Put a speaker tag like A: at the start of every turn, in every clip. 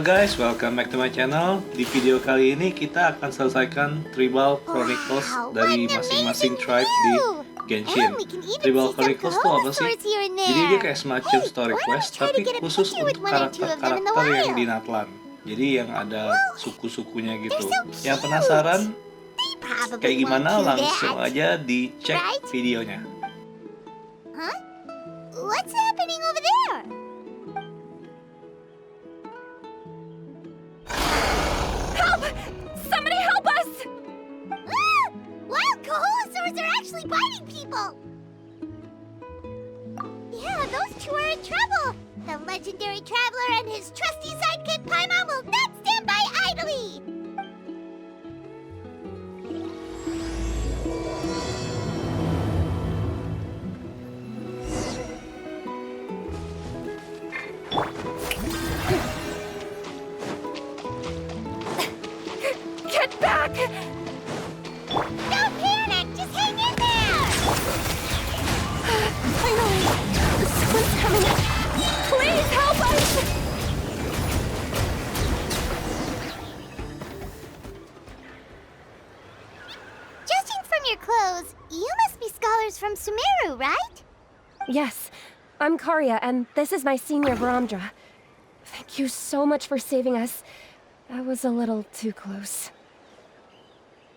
A: Halo guys, welcome back to my channel. Di video kali ini kita akan selesaikan Tribal Chronicles dari masing-masing tribe di Genshin. Tribal Chronicles itu apa sih? Jadi dia kayak semacam story quest, tapi khusus untuk karakter-karakter yang di Natlan. Jadi yang ada suku-sukunya gitu. Yang penasaran kayak gimana? Langsung aja dicek videonya.
B: Huh? What's happening over there? Help! Somebody help us! Ah! Wild Kaholosaurs are actually biting people! Yeah, those two are in trouble! The legendary traveler and his trusty sidekick Paimon will not stand by idly! Get back! Don't panic! Just hang in there! Finally! Someone's coming! Please help us! Judging from your clothes, you must be scholars from Sumeru, right?
C: Yes, I'm Karya, and this is my senior Varamdra. Thank you so much for saving us. That was a little too close.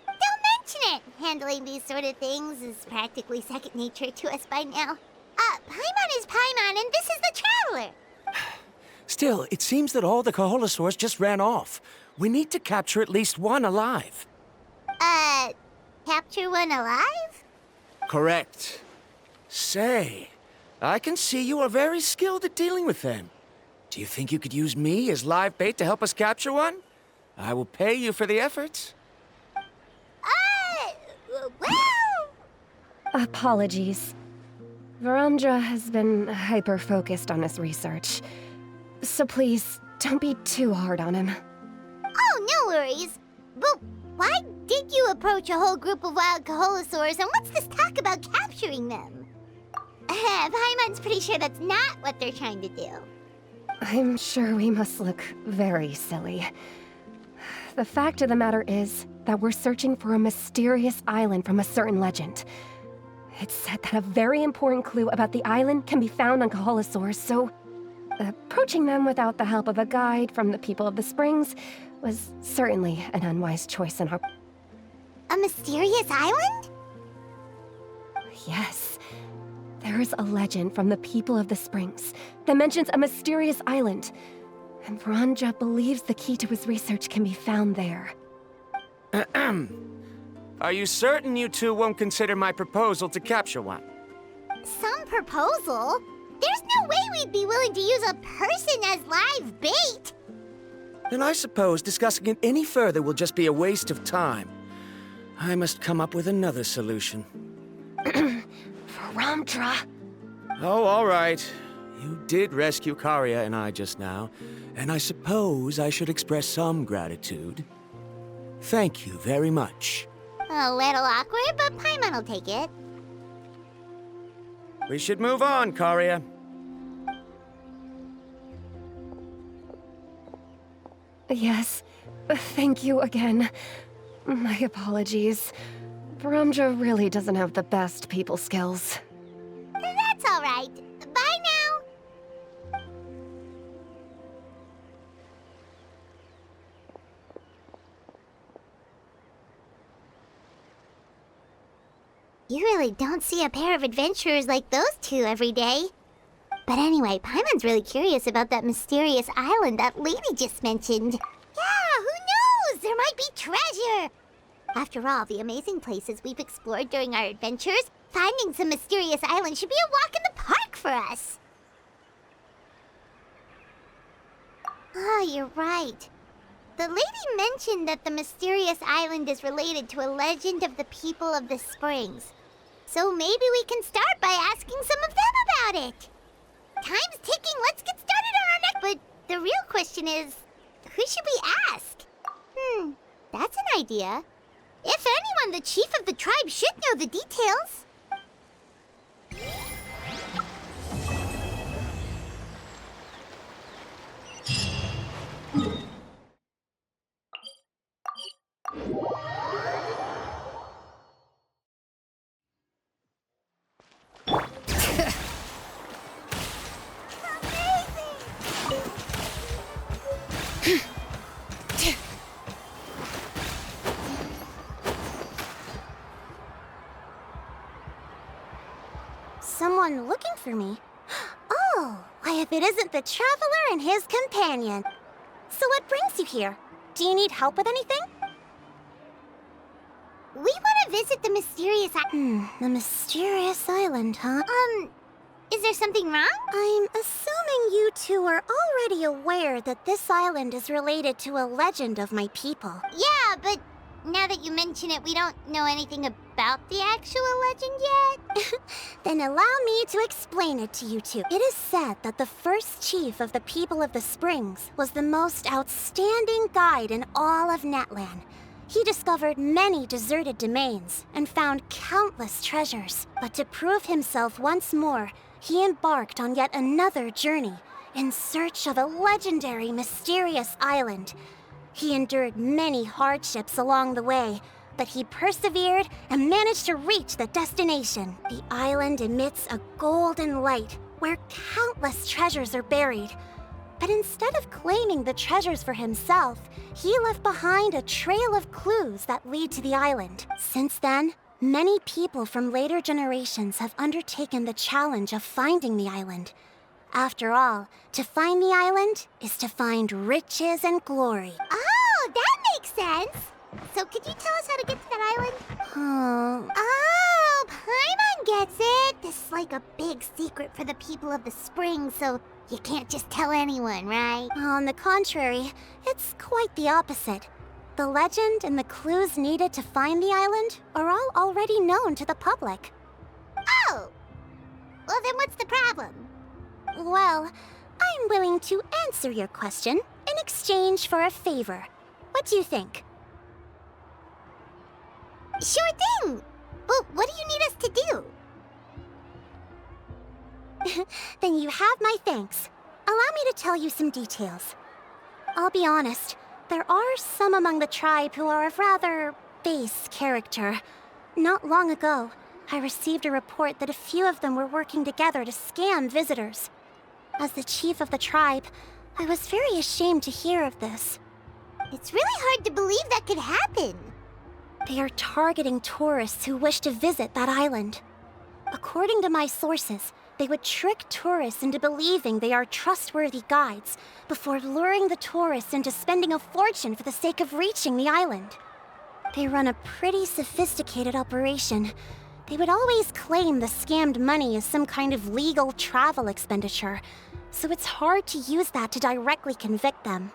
B: Don't mention it! Handling these sort of things is practically second nature to us by now. Paimon is Paimon, and this is the Traveler!
D: Still, it seems that all the Kaholosaurs just ran off. We need to capture at least one alive.
B: Capture one alive?
D: Correct. Say, I can see you are very skilled at dealing with them. Do you think you could use me as live bait to help us capture one? I will pay you for the efforts.
B: Well...
C: Apologies. Varamdra has been hyper-focused on his research. So please, don't be too hard on him.
B: Oh, no worries. But why did you approach a whole group of wild Kaholosaurs, and what's this talk about capturing them? Paimon's pretty sure that's not what they're trying to do.
C: I'm sure we must look very silly. The fact of the matter is that we're searching for a mysterious island from a certain legend. It's said that a very important clue about the island can be found on Kaholosaurs, so approaching them without the help of a guide from the people of the Springs was certainly an unwise choice on our...
B: A mysterious island?
C: Yes. There is a legend from the people of the Springs that mentions a mysterious island, and Varamdra believes the key to his research can be found there.
D: Are you certain you two won't consider my proposal to capture one?
B: Some proposal? There's no way we'd be willing to use a person as live bait!
D: Then I suppose discussing it any further will just be a waste of time. I must come up with another solution.
C: Varamdra!
D: Oh, all right. You did rescue Karya and I just now, and I suppose I should express some gratitude. Thank you very much.
B: A little awkward, but Paimon will take it.
D: We should move on, Karya.
C: Yes, thank you again. My apologies. Varamdra really doesn't have the best people skills.
B: That's all right. Bye now. You really don't see a pair of adventurers like those two every day. But anyway, Paimon's really curious about that mysterious island that lady just mentioned. Yeah, who knows? There might be treasure! After all the amazing places we've explored during our adventures, finding some mysterious island should be a walk in the park for us. Oh, you're right. The lady mentioned that the mysterious island is related to a legend of the people of the Springs. So maybe we can start by asking some of them about it. Time's ticking, let's get started on our next... But the real question is, who should we ask? That's an idea. If anyone, the chief of the tribe should know the details. Someone looking for me? Oh, why if it isn't the traveler and his companion. So what brings you here? Do you need help with anything? We want to visit the mysterious the mysterious island, huh? Is there something wrong? I'm assuming you two are already aware that this island is related to a legend of my people. Yeah, but now that you mention it, we don't know anything about the actual legend yet. Then allow me to explain it to you two. It is said that the first chief of the people of the Springs was the most outstanding guide in all of Natlan. He discovered many deserted domains and found countless treasures. But to prove himself once more, he embarked on yet another journey in search of a legendary, mysterious island. He endured many hardships along the way, but he persevered and managed to reach the destination. The island emits a golden light where countless treasures are buried. But instead of claiming the treasures for himself, he left behind a trail of clues that lead to the island. Since then, many people from later generations have undertaken the challenge of finding the island. After all, to find the island is to find riches and glory. Oh, that makes sense. So could you tell us how to get to that island? Oh, Paimon gets it. This is like a big secret for the people of the spring, so you can't just tell anyone, right? On the contrary, it's quite the opposite. The legend and the clues needed to find the island are all already known to the public. Oh! Well, then what's the problem? Well, I'm willing to answer your question in exchange for a favor. What do you think? Sure thing! Well, what do you need us to do? Then you have my thanks. Allow me to tell you some details. I'll be honest, there are some among the tribe who are of rather base character. Not long ago, I received a report that a few of them were working together to scam visitors. As the chief of the tribe, I was very ashamed to hear of this. It's really hard to believe that could happen. They are targeting tourists who wish to visit that island. According to my sources, they would trick tourists into believing they are trustworthy guides before luring the tourists into spending a fortune for the sake of reaching the island. They run a pretty sophisticated operation. They would always claim the scammed money is some kind of legal travel expenditure, so it's hard to use that to directly convict them.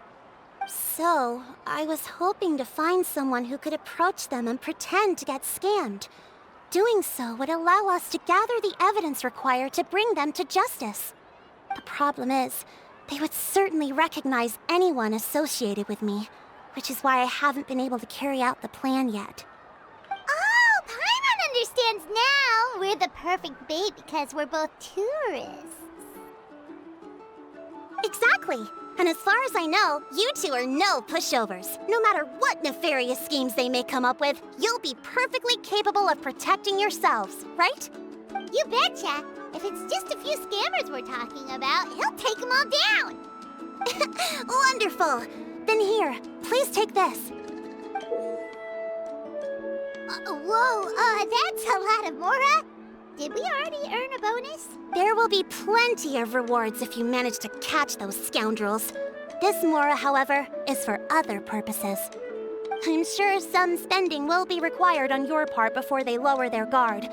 B: So, I was hoping to find someone who could approach them and pretend to get scammed. Doing so would allow us to gather the evidence required to bring them to justice. The problem is, they would certainly recognize anyone associated with me, which is why I haven't been able to carry out the plan yet. Oh, Paimon understands now! We're the perfect bait because we're both tourists. Exactly! And as far as I know, you two are no pushovers. No matter what nefarious schemes they may come up with, you'll be perfectly capable of protecting yourselves, right? You betcha! If it's just a few scammers we're talking about, he'll take them all down! Wonderful! Then here, please take this. Whoa, that's a lot of Mora! Did we already earn a bonus? There will be plenty of rewards if you manage to catch those scoundrels. This Mora, however, is for other purposes. I'm sure some spending will be required on your part before they lower their guard.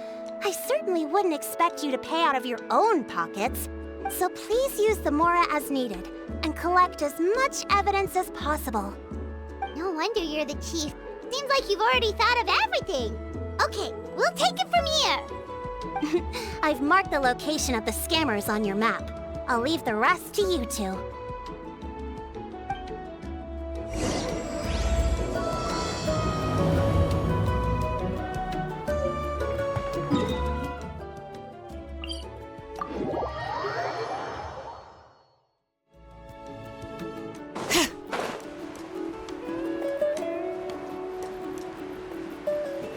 B: I certainly wouldn't expect you to pay out of your own pockets. So please use the Mora as needed, and collect as much evidence as possible. No wonder you're the chief. Seems like you've already thought of everything. Okay, we'll take it from here. I've marked the location of the scammers on your map. I'll leave the rest to you two.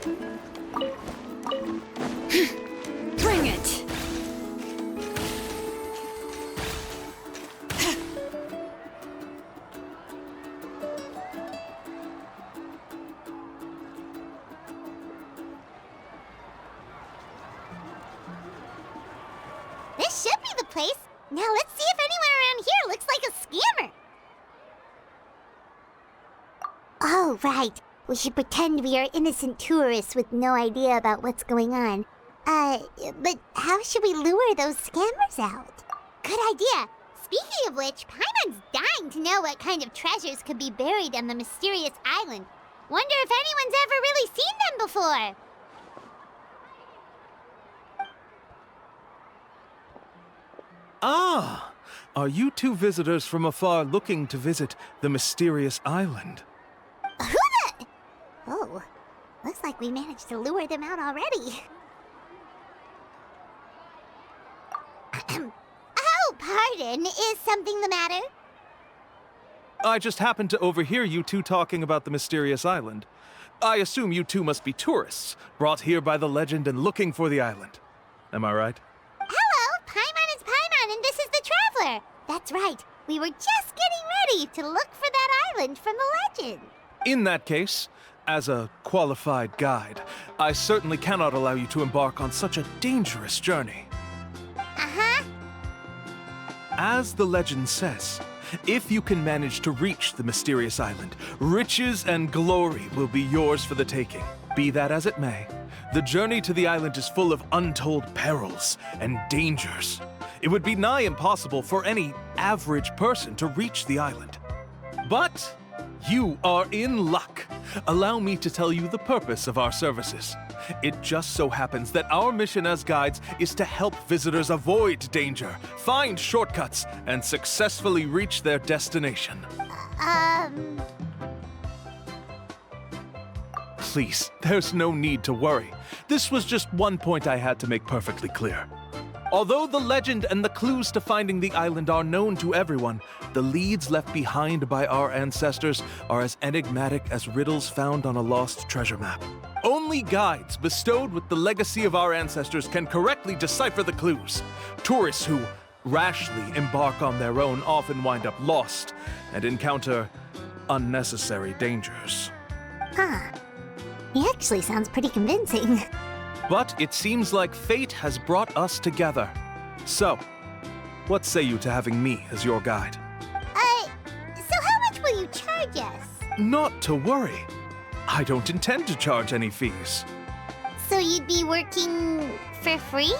C: Bring it!
B: This should be the place. Now let's see if anyone around here looks like a scammer. Oh, right. We should pretend we are innocent tourists with no idea about what's going on. But how should we lure those scammers out? Good idea. Speaking of which, Paimon's dying to know what kind of treasures could be buried on the mysterious island. Wonder if anyone's ever really seen them before.
E: Ah! Are you two visitors from afar looking to visit the mysterious island?
B: Who the... Oh, looks like we managed to lure them out already. Oh, pardon. Is something the matter?
E: I just happened to overhear you two talking about the mysterious island. I assume you two must be tourists, brought here by the legend and looking for the island. Am I right?
B: Hello, Paimon is Paimon, and this is the Traveler. That's right. We were just getting ready to look for that island from the legend.
E: In that case, as a qualified guide, I certainly cannot allow you to embark on such a dangerous journey.
B: Uh-huh.
E: As the legend says, if you can manage to reach the mysterious island, riches and glory will be yours for the taking. Be that as it may, the journey to the island is full of untold perils and dangers. It would be nigh impossible for any average person to reach the island. But you are in luck. Allow me to tell you the purpose of our services. It just so happens that our mission as guides is to help visitors avoid danger, find shortcuts, and successfully reach their destination. Please, there's no need to worry. This was just one point I had to make perfectly clear. Although the legend and the clues to finding the island are known to everyone, the leads left behind by our ancestors are as enigmatic as riddles found on a lost treasure map. Only guides bestowed with the legacy of our ancestors can correctly decipher the clues. Tourists who rashly embark on their own often wind up lost and encounter unnecessary dangers.
B: Huh. He actually sounds pretty convincing.
E: But it seems like fate has brought us together. So, what say you to having me as your guide?
B: So how much will you charge us?
E: Not to worry. I don't intend to charge any fees.
B: So you'd be working for free?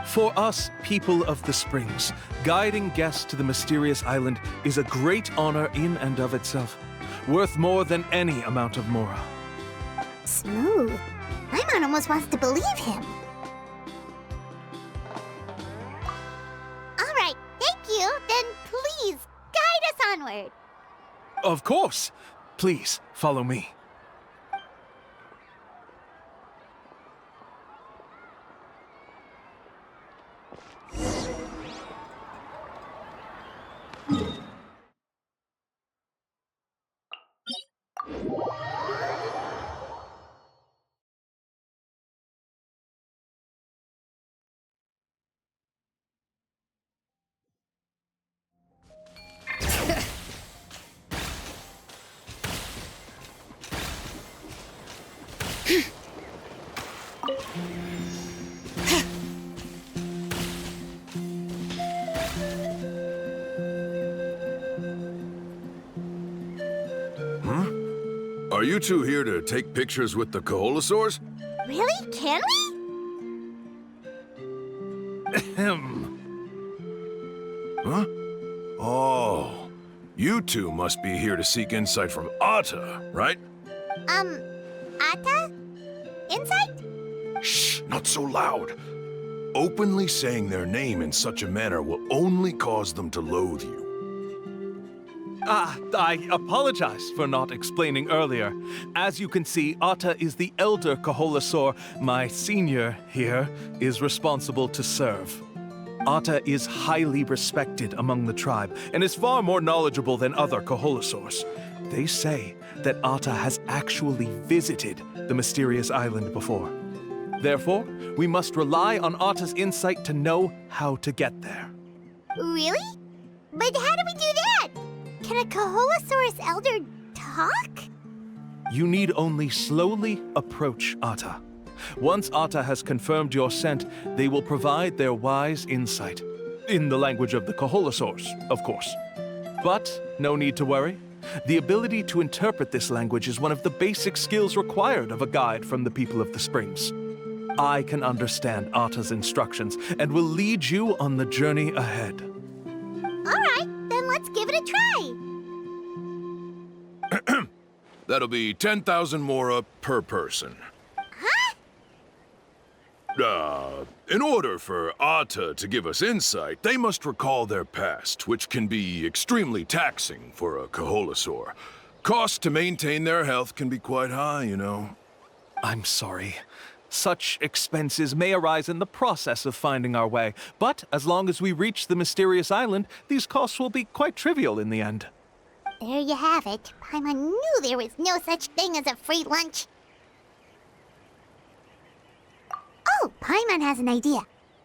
E: For us, people of the Springs, guiding guests to the mysterious island is a great honor in and of itself, worth more than any amount of mora.
B: Smooth. Paimon almost wants to believe him. All right, thank you. Then please, guide us onward.
E: Of course. Please, follow me.
F: Are you two here to take pictures with the Koholosaurs?
B: Really? Can we?
E: Ahem.
F: Huh? Oh, you two must be here to seek insight from Atta, right?
B: Atta? Insight?
F: Shh, not so loud. Openly saying their name in such a manner will only cause them to loathe you.
E: I apologize for not explaining earlier. As you can see, Atta is the elder Koholosaur. My senior here is responsible to serve. Ata is highly respected among the tribe and is far more knowledgeable than other Koholosaurs. They say that Ata has actually visited the mysterious island before. Therefore, we must rely on Ata's insight to know how to get there.
B: Really? But how do we do that? Can a Koholosaurus elder talk?
E: You need only slowly approach Ata. Once Ata has confirmed your scent, they will provide their wise insight. In the language of the Koholosaurs, of course. But no need to worry. The ability to interpret this language is one of the basic skills required of a guide from the people of the Springs. I can understand Ata's instructions and will lead you on the journey ahead.
B: Alright, then let's give it a try.
F: That'll be 10,000 mora per person. In order for Ata to give us insight, they must recall their past, which can be extremely taxing for a Koholosaur. Costs to maintain their health can be quite high, you know.
E: I'm sorry. Such expenses may arise in the process of finding our way, but as long as we reach the mysterious island, these costs will be quite trivial in the end.
B: There you have it. Paimon knew there was no such thing as a free lunch. Oh, Paimon has an idea.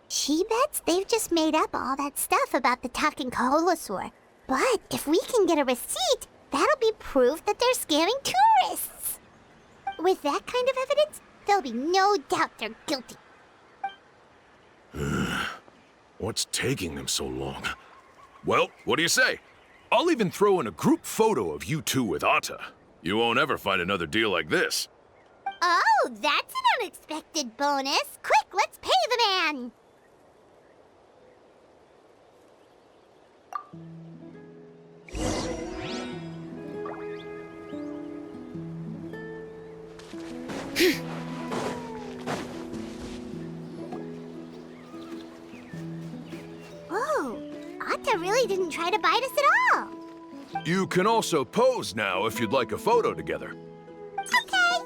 B: She bets they've just made up all that stuff about the talking Koholosaur. But if we can get a receipt, that'll be proof that they're scamming tourists. With that kind of evidence, there'll be no doubt they're guilty.
F: What's taking them so long? Well, what do you say? I'll even throw in a group photo of you two with Ata. You won't ever find another deal like this.
B: Oh, that's an unexpected bonus. Quick, let's pay the man. Whoa, Ata really didn't try to bite us at all.
F: You can also pose now if you'd like a photo together.
B: Okay.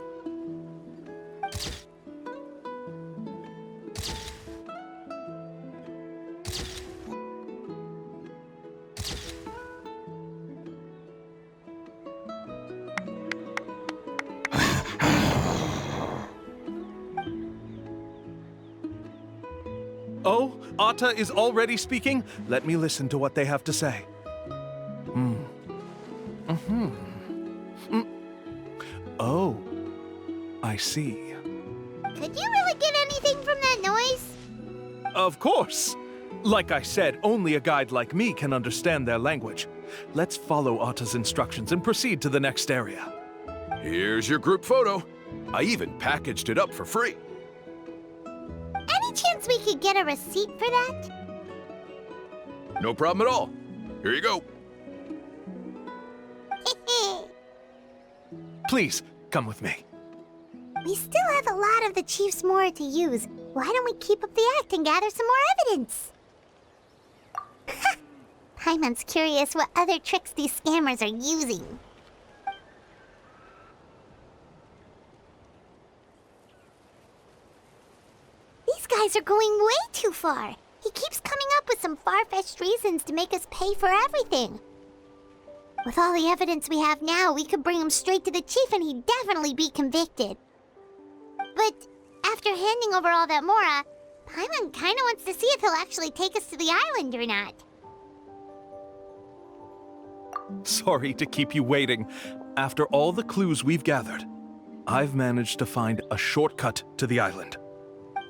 E: Oh, Ata is already speaking? Let me listen to what they have to say. Oh, I see.
B: Could you really get anything from that noise?
E: Of course! Like I said, only a guide like me can understand their language. Let's follow Ata's instructions and proceed to the next area.
F: Here's your group photo. I even packaged it up for free.
B: Any chance we could get a receipt for that?
F: No problem at all. Here you go.
E: Please, come with me.
B: We still have a lot of the Chief's Mora to use. Why don't we keep up the act and gather some more evidence? Paimon's curious what other tricks these scammers are using. These guys are going way too far. He keeps coming up with some far-fetched reasons to make us pay for everything. With all the evidence we have now, we could bring him straight to the chief and he'd definitely be convicted. But after handing over all that Mora, Paimon kinda wants to see if he'll actually take us to the island or not.
E: Sorry to keep you waiting. After all the clues we've gathered, I've managed to find a shortcut to the island.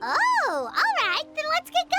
B: Oh, alright, then let's get going!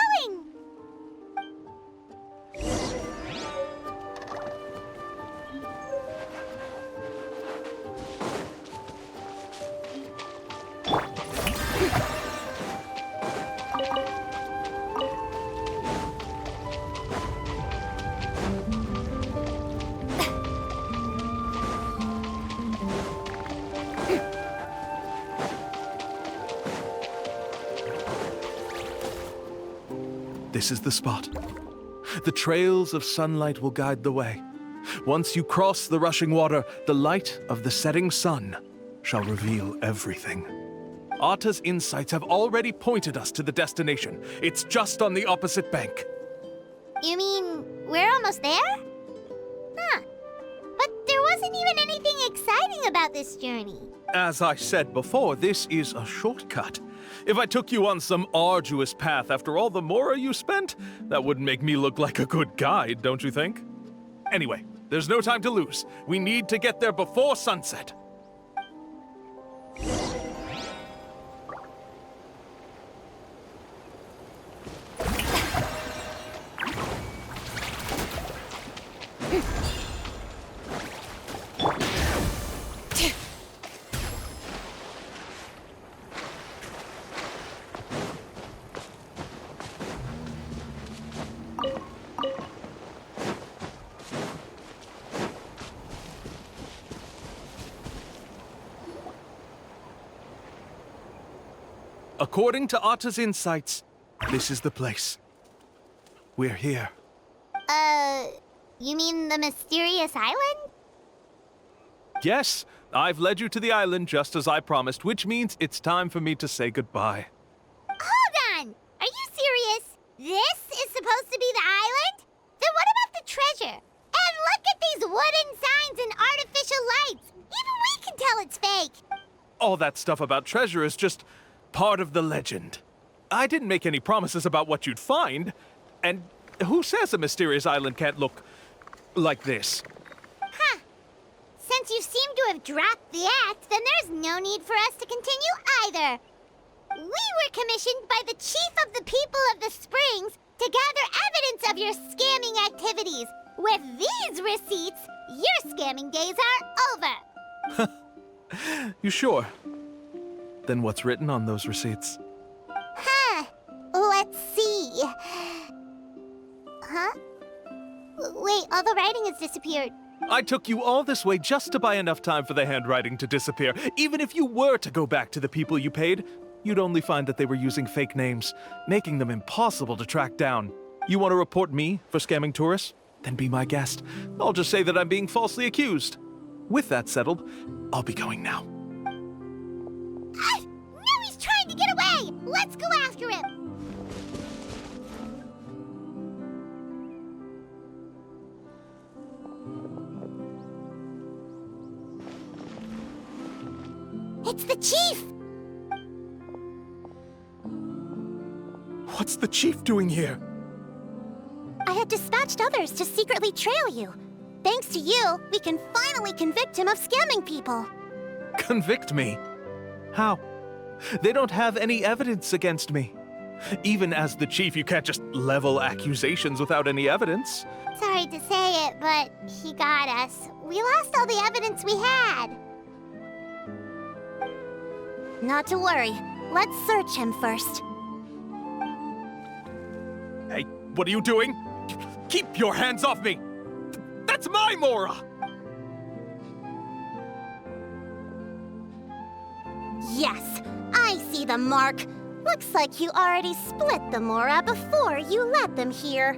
E: This is the spot. The trails of sunlight will guide the way. Once you cross the rushing water, the light of the setting sun shall reveal everything. Ata's insights have already pointed us to the destination. It's just on the opposite bank.
B: You mean we're almost there? Huh. But there wasn't even anything exciting about this journey.
E: As I said before, this is a shortcut. If I took you on some arduous path after all the mora you spent, that wouldn't make me look like a good guide, don't you think? Anyway, there's no time to lose. We need to get there before sunset. According to Atta's insights, this is the place. We're here.
B: You mean the mysterious island?
E: Yes, I've led you to the island just as I promised, which means it's time for me to say goodbye.
B: Hold on! Are you serious? This is supposed to be the island? Then what about the treasure? And look at these wooden signs and artificial lights! Even we can tell it's fake!
E: All that stuff about treasure is just part of the legend. I didn't make any promises about what you'd find. And who says a mysterious island can't look like this?
B: Huh. Since you seem to have dropped the act, then there's no need for us to continue either. We were commissioned by the chief of the people of the Springs to gather evidence of your scamming activities. With these receipts, your scamming days are over.
E: You sure? Then what's written on those receipts?
B: Huh. Let's see. Huh? Wait, all the writing has disappeared.
E: I took you all this way just to buy enough time for the handwriting to disappear. Even if you were to go back to the people you paid, you'd only find that they were using fake names, making them impossible to track down. You want to report me for scamming tourists? Then be my guest. I'll just say that I'm being falsely accused. With that settled, I'll be going now.
B: Now he's trying to get away! Let's go after him! It's the chief!
E: What's the chief doing here?
B: I had dispatched others to secretly trail you. Thanks to you, we can finally convict him of scamming people.
E: Convict me? How? They don't have any evidence against me. Even as the chief, you can't just level accusations without any evidence.
B: Sorry to say it, but he got us. We lost all the evidence we had. Not to worry. Let's search him first.
E: Hey, what are you doing? Keep your hands off me! That's my Mora!
B: Yes, I see the mark. Looks like you already split the Mora before you let them here.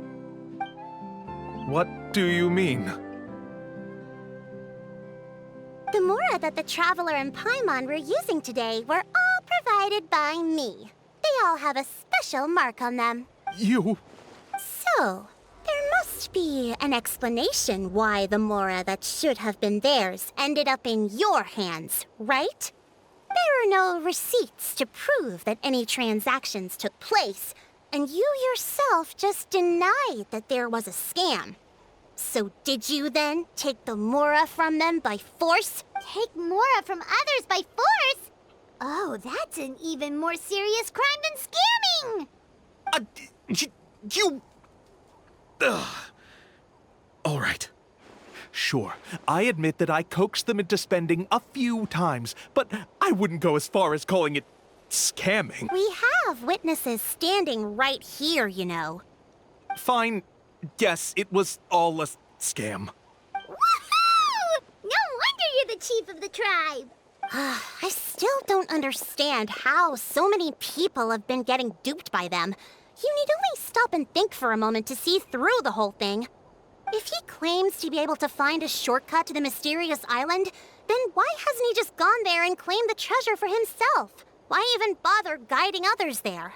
E: What do you mean?
B: The Mora that the Traveler and Paimon were using today were all provided by me. They all have a special mark on them.
E: You...
B: So, there must be an explanation why the Mora that should have been theirs ended up in your hands, right? There are no receipts to prove that any transactions took place, and you yourself just denied that there was a scam. So did you then take the Mora from them by force? Take Mora from others by force? Oh, that's an even more serious crime than scamming!
E: You... Ugh. All right. Sure, I admit that I coaxed them into spending a few times, but I wouldn't go as far as calling it scamming.
B: We have witnesses standing right here, you know.
E: Fine. Yes, it was all a scam.
B: Woohoo! No wonder you're the chief of the tribe! I still don't understand how so many people have been getting duped by them. You need only stop and think for a moment to see through the whole thing. If he claims to be able to find a shortcut to the mysterious island, then why hasn't he just gone there and claimed the treasure for himself? Why even bother guiding others there?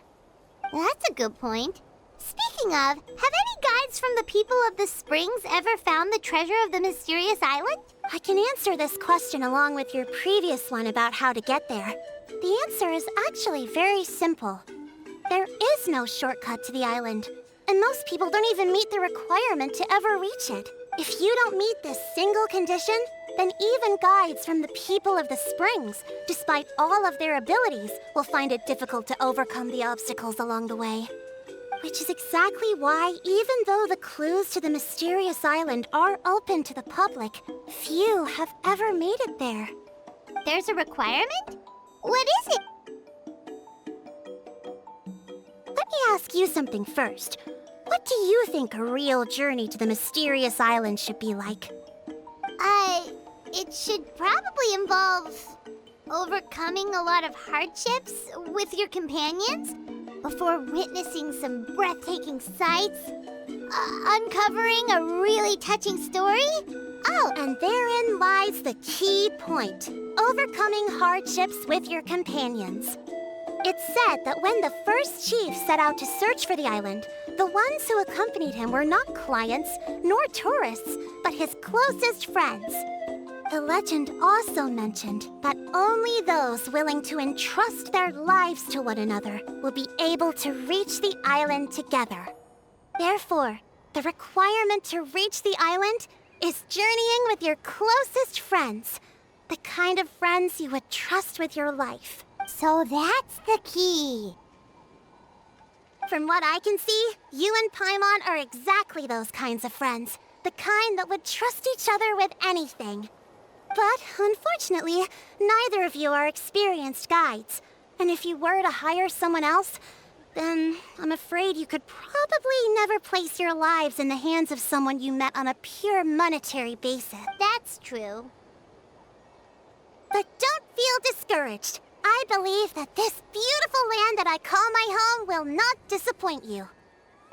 B: That's a good point. Speaking of, have any guides from the people of the springs ever found the treasure of the mysterious island?
G: I can answer this question along with your previous one about how to get there. The answer is actually very simple. There is no shortcut to the island, and most people don't even meet the requirement to ever reach it. If you don't meet this single condition, then even guides from the people of the springs, despite all of their abilities, will find it difficult to overcome the obstacles along the way. Which is exactly why, even though the clues to the mysterious island are open to the public, few have ever made it there.
B: There's a requirement? What is it?
G: Let me ask you something first. What do you think a real journey to the mysterious island should be like?
B: It should probably involve overcoming a lot of hardships with your companions before witnessing some breathtaking sights, uncovering a really touching story.
G: Oh, and therein lies the key point. Overcoming hardships with your companions. It's said that when the first chief set out to search for the island, the ones who accompanied him were not clients nor tourists, but his closest friends. The legend also mentioned that only those willing to entrust their lives to one another will be able to reach the island together. Therefore, the requirement to reach the island is journeying with your closest friends, the kind of friends you would trust with your life.
B: So that's the key.
G: From what I can see, you and Paimon are exactly those kinds of friends. The kind that would trust each other with anything. But, unfortunately, neither of you are experienced guides. And if you were to hire someone else, then I'm afraid you could probably never place your lives in the hands of someone you met on a pure monetary basis.
B: That's true.
G: But don't feel discouraged. I believe that this beautiful land that I call my home will not disappoint you.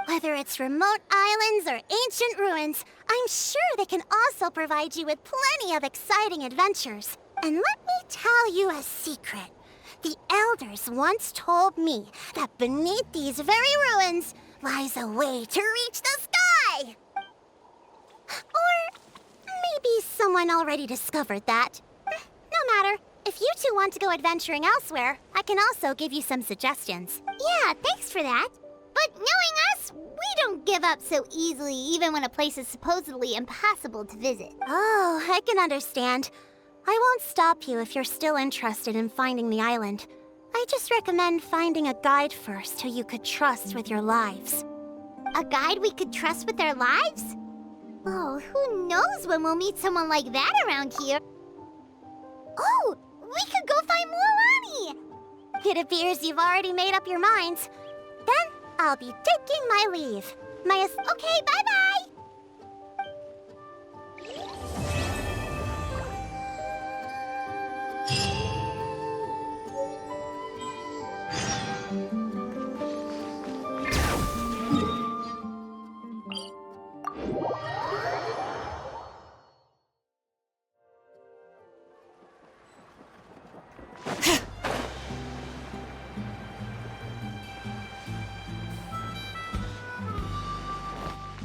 G: Whether it's remote islands or ancient ruins, I'm sure they can also provide you with plenty of exciting adventures. And let me tell you a secret. The elders once told me that beneath these very ruins lies a way to reach the sky. Or maybe someone already discovered that. No matter. If you two want to go adventuring elsewhere, I can also give you some suggestions.
B: Yeah, thanks for that. But knowing us, we don't give up so easily even when a place is supposedly impossible to visit.
G: Oh, I can understand. I won't stop you if you're still interested in finding the island. I just recommend finding a guide first who you could trust with your lives.
B: A guide we could trust with our lives? Oh, who knows when we'll meet someone like that around here? Oh, we could go find Mualani!
G: It appears you've already made up your minds. Then I'll be taking my leave.
B: Okay, bye-bye!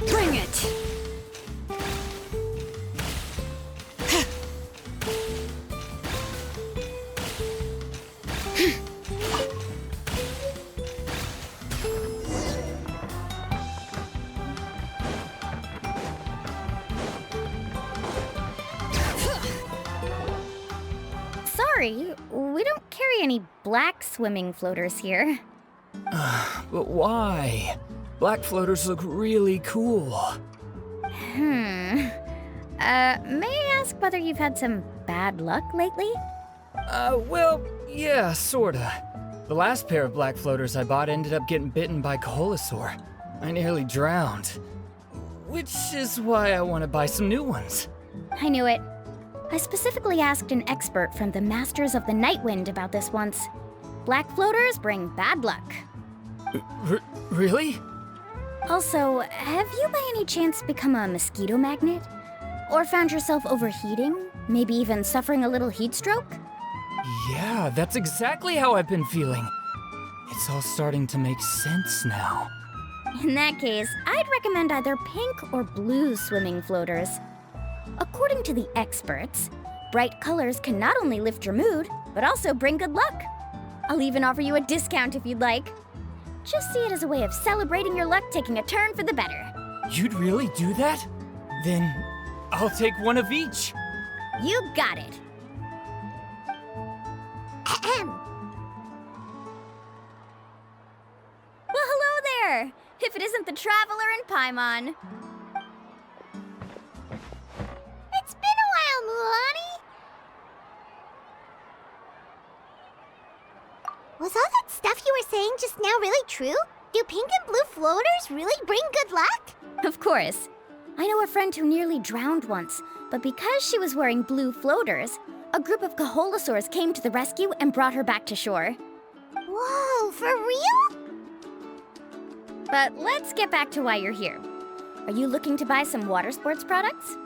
C: Bring it!
H: Sorry, we don't carry any black swimming floaters here.
D: But why? Black floaters look really cool.
H: May I ask whether you've had some bad luck lately?
I: Well, yeah, sorta. The last pair of black floaters I bought ended up getting bitten by Kaholasaur. I nearly drowned. Which is why I want to buy some new ones.
H: I knew it. I specifically asked an expert from the Masters of the Nightwind about this once. Black floaters bring bad luck.
I: Really?
H: Also, have you by any chance become a mosquito magnet? Or found yourself overheating? Maybe even suffering a little heat stroke?
I: Yeah, that's exactly how I've been feeling. It's all starting to make sense now.
H: In that case, I'd recommend either pink or blue swimming floaters. According to the experts, bright colors can not only lift your mood, but also bring good luck. I'll even offer you a discount if you'd like. Just see it as a way of celebrating your luck taking a turn for the better.
I: You'd really do that? Then I'll take one of each.
H: You got it.
B: Ahem.
H: Well, hello there! If it isn't the Traveler and Paimon.
B: It's been a while, Mualani. Was all that stuff you were saying just now really true? Do pink and blue floaters really bring good luck?
H: Of course. I know a friend who nearly drowned once, but because she was wearing blue floaters, a group of Kaholasaurs came to the rescue and brought her back to shore.
B: Whoa, for real?
H: But let's get back to why you're here. Are you looking to buy some water sports products?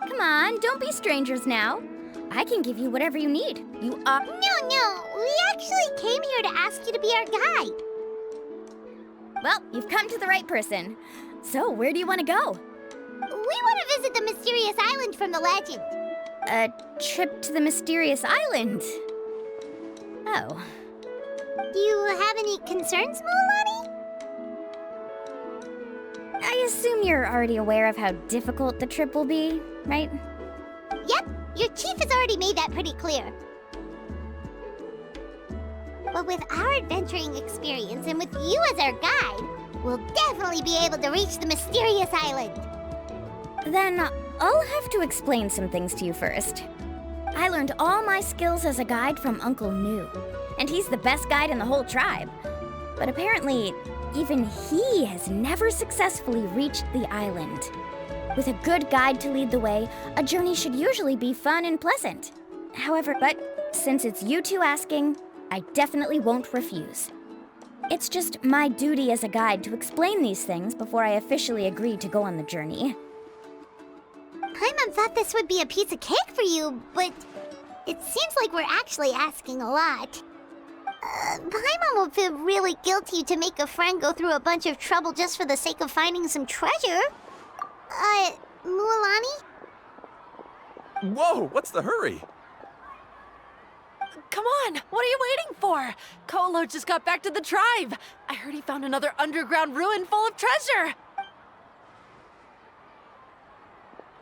H: Come on, don't be strangers now. I can give you whatever you need. You are—
B: No, we actually came here to ask you to be our guide.
H: Well, you've come to the right person. So, where do you want to go?
B: We want to visit the mysterious island from the legend.
H: A trip to the mysterious island? Oh.
B: Do you have any concerns, Mualani?
H: I assume you're already aware of how difficult the trip will be, right?
B: Yep, your chief has already made that pretty clear. But with our adventuring experience and with you as our guide, we'll definitely be able to reach the mysterious island.
H: Then I'll have to explain some things to you first. I learned all my skills as a guide from Uncle Nu, and he's the best guide in the whole tribe. But apparently, even he has never successfully reached the island. With a good guide to lead the way, a journey should usually be fun and pleasant. However, but since it's you two asking, I definitely won't refuse. It's just my duty as a guide to explain these things before I officially agree to go on the journey.
B: Paimon thought this would be a piece of cake for you, but it seems like we're actually asking a lot. Paimon will feel really guilty to make a friend go through a bunch of trouble just for the sake of finding some treasure. Mualani?
J: Whoa, what's the hurry?
K: Come on, what are you waiting for? Kolo just got back to the tribe. I heard he found another underground ruin full of treasure.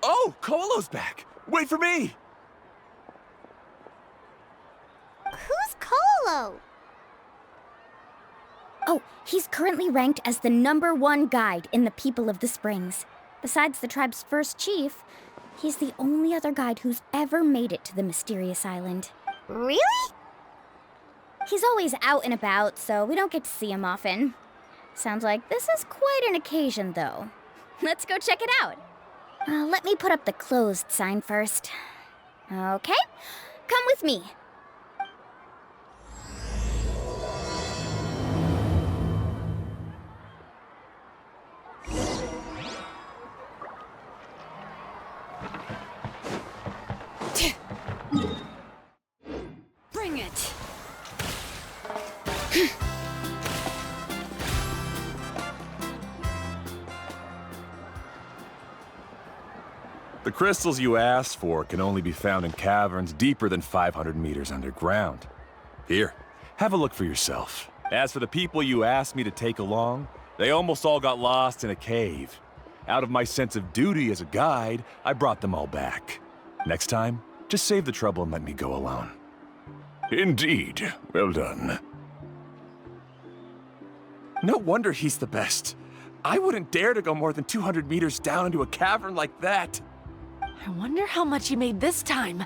J: Oh, Kolo's back. Wait for me.
B: Who's Kolo?
H: Oh, he's currently ranked as the #1 guide in the People of the Springs. Besides the tribe's first chief, he's the only other guide who's ever made it to the mysterious island.
B: Really?
H: He's always out and about, so we don't get to see him often. Sounds like this is quite an occasion, though. Let's go check it out. Let me put up the closed sign first. Okay, come with me.
K: Bring it.
F: The crystals you asked for can only be found in caverns deeper than 500 meters underground. Here, have a look for yourself. As for the people you asked me to take along, they almost all got lost in a cave. Out of my sense of duty as a guide, I brought them all back. Next time, just save the trouble and let me go alone. Indeed. Well done.
J: No wonder he's the best. I wouldn't dare to go more than 200 meters down into a cavern like that.
K: I wonder how much he made this time.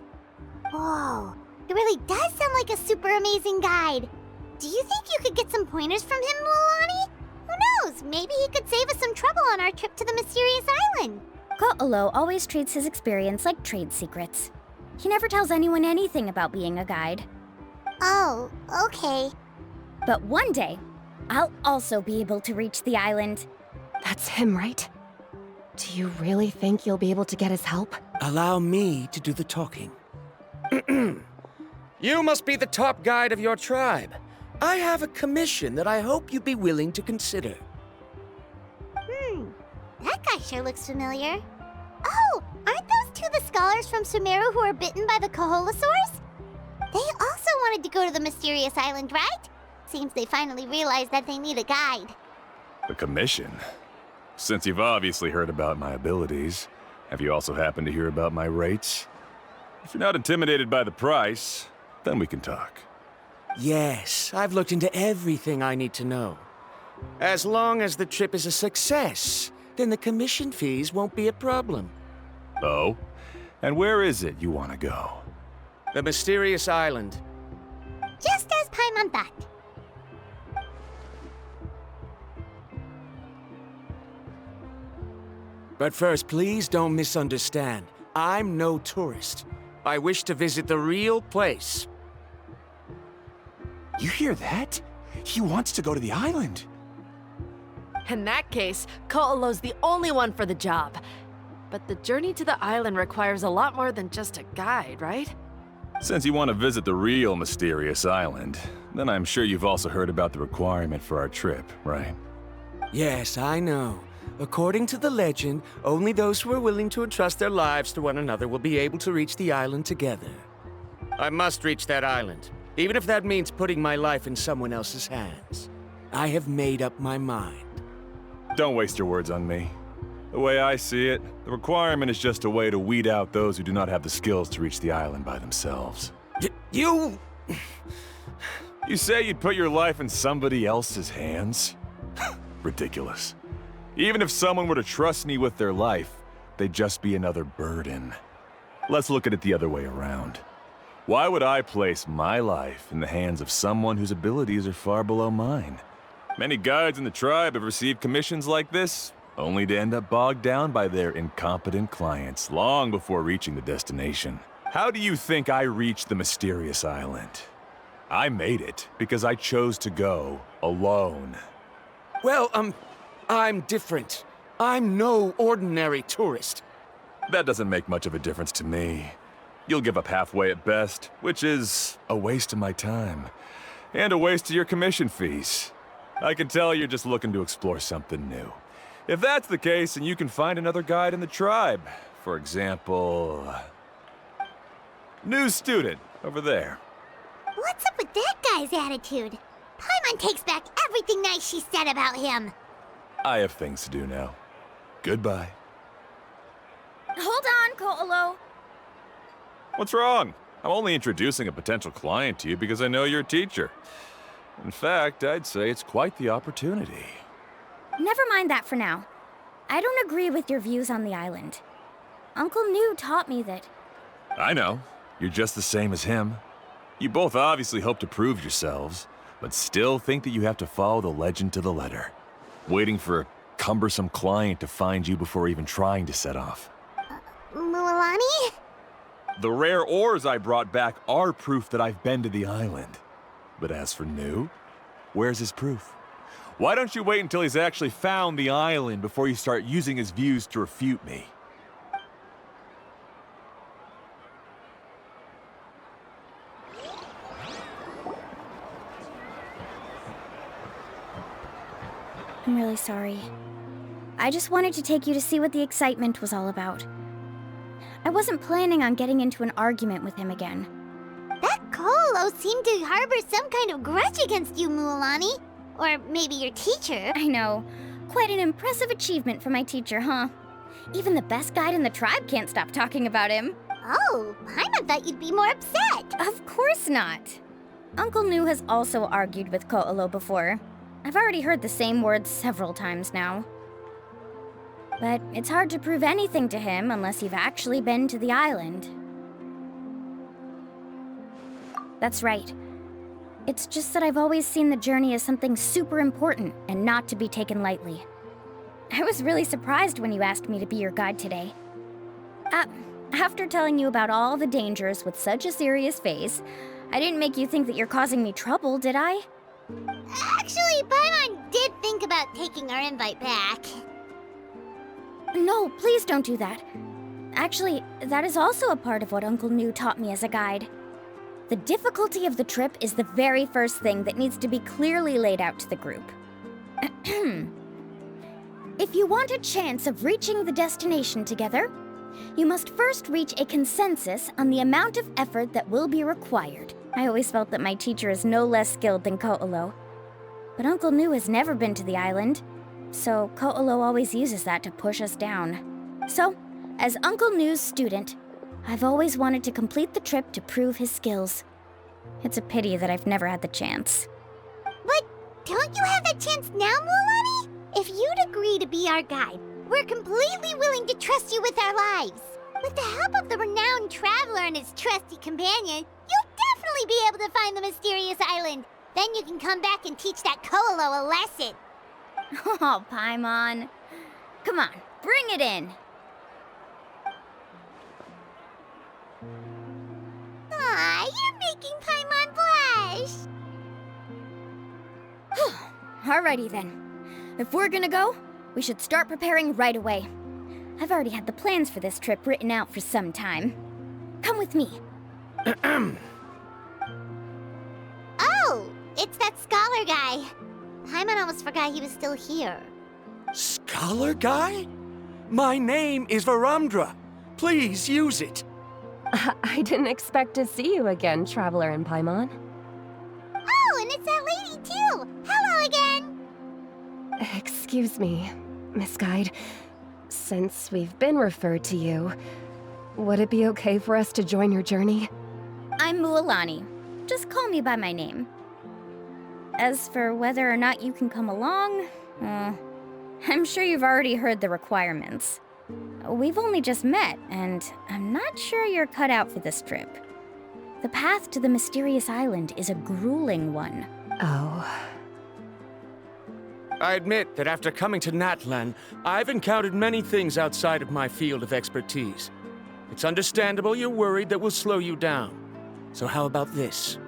B: Whoa, it really does sound like a super amazing guide. Do you think you could get some pointers from him, Mualani? Who knows, maybe he could save us some trouble on our trip to the mysterious island.
H: Ko'olo always treats his experience like trade secrets. He never tells anyone anything about being a guide.
B: Oh, okay.
H: But one day, I'll also be able to reach the island.
C: That's him, right? Do you really think you'll be able to get his help?
D: Allow me to do the talking. You must be the top guide of your tribe. I have a commission that I hope you'd be willing to consider.
B: That guy sure looks familiar. Oh, aren't those two the scholars from Sumeru who were bitten by the koholosaurs? They also wanted to go to the mysterious island, right? Seems they finally realized that they need a guide.
F: The commission? Since you've obviously heard about my abilities, have you also happened to hear about my rates? If you're not intimidated by the price, then we can talk.
D: Yes, I've looked into everything I need to know. As long as the trip is a success, then the commission fees won't be a problem.
F: Oh? And where is it you want to go?
D: The mysterious island.
B: Just as Paimon thought.
D: But first, please don't misunderstand. I'm no tourist. I wish to visit the real place.
J: You hear that? He wants to go to the island.
K: In that case, Ko'olo's the only one for the job. But the journey to the island requires a lot more than just a guide, right?
F: Since you want to visit the real mysterious island, then I'm sure you've also heard about the requirement for our trip, right?
D: Yes, I know. According to the legend, only those who are willing to entrust their lives to one another will be able to reach the island together. I must reach that island, even if that means putting my life in someone else's hands. I have made up my mind.
F: Don't waste your words on me. The way I see it, the requirement is just a way to weed out those who do not have the skills to reach the island by themselves.
D: You...
F: You say you'd put your life in somebody else's hands? Ridiculous. Even if someone were to trust me with their life, they'd just be another burden. Let's look at it the other way around. Why would I place my life in the hands of someone whose abilities are far below mine? Many guides in the tribe have received commissions like this, only to end up bogged down by their incompetent clients long before reaching the destination. How do you think I reached the mysterious island? I made it because I chose to go alone.
D: Well, I'm different. I'm no ordinary tourist.
F: That doesn't make much of a difference to me. You'll give up halfway at best, which is a waste of my time. And a waste of your commission fees. I can tell you're just looking to explore something new. If that's the case, then you can find another guide in the tribe. For example... new student, over there.
B: What's up with that guy's attitude? Paimon takes back everything nice she said about him.
F: I have things to do now. Goodbye.
H: Hold on, Ko'olo.
F: What's wrong? I'm only introducing a potential client to you because I know you're a teacher. In fact, I'd say it's quite the opportunity.
H: Never mind that for now. I don't agree with your views on the island. Uncle New taught me that...
F: I know. You're just the same as him. You both obviously hope to prove yourselves, but still think that you have to follow the legend to the letter. Waiting for a cumbersome client to find you before even trying to set off.
B: Mualani?
F: The rare ores I brought back are proof that I've been to the island. But as for New, where's his proof? Why don't you wait until he's actually found the island before you start using his views to refute me?
H: I'm really sorry. I just wanted to take you to see what the excitement was all about. I wasn't planning on getting into an argument with him again.
B: That Ko'olo seemed to harbor some kind of grudge against you, Mualani. Or maybe your teacher.
H: I know. Quite an impressive achievement for my teacher, huh? Even the best guide in the tribe can't stop talking about him.
B: Oh, Paimon thought you'd be more upset.
H: Of course not. Uncle New has also argued with Ko'olo before. I've already heard the same words several times now. But it's hard to prove anything to him unless you've actually been to the island. That's right. It's just that I've always seen the journey as something super important and not to be taken lightly. I was really surprised when you asked me to be your guide today. After telling you about all the dangers with such a serious face, I didn't make you think that you're causing me trouble, did I?
B: Actually, Paimon did think about taking our invite back.
H: No, please don't do that. Actually, that is also a part of what Uncle New taught me as a guide. The difficulty of the trip is the very first thing that needs to be clearly laid out to the group. If you want a chance of reaching the destination together, you must first reach a consensus on the amount of effort that will be required. I always felt that my teacher is no less skilled than Ko'olo. But Uncle Nu has never been to the island, so Ko'olo always uses that to push us down. So, as Uncle Nu's student, I've always wanted to complete the trip to prove his skills. It's a pity that I've never had the chance.
B: But don't you have that chance now, Mualani? If you'd agree to be our guide, we're completely willing to trust you with our lives. With the help of the renowned traveler and his trusty companion, you'll definitely be able to find the mysterious island. Then you can come back and teach that Ko'olo a lesson.
H: Oh, Paimon. Come on, bring it in.
B: Aw, you're making Paimon blush.
H: Alrighty then. If we're gonna go, we should start preparing right away. I've already had the plans for this trip written out for some time. Come with me.
B: Oh, it's that scholar guy. Paimon almost forgot he was still here.
D: Scholar guy? My name is Varamdra. Please use it.
C: I didn't expect to see you again, Traveler and Paimon.
B: Oh, and it's that lady too. Hello again.
C: Excuse me, Miss Guide. Since we've been referred to you, would it be okay for us to join your journey?
H: I'm Mualani. Just call me by my name. As for whether or not you can come along, I'm sure you've already heard the requirements. We've only just met, and I'm not sure you're cut out for this trip. The path to the mysterious island is a grueling one.
C: Oh.
D: I admit that after coming to Natlan, I've encountered many things outside of my field of expertise. It's understandable you're worried that we'll slow you down. So how about this?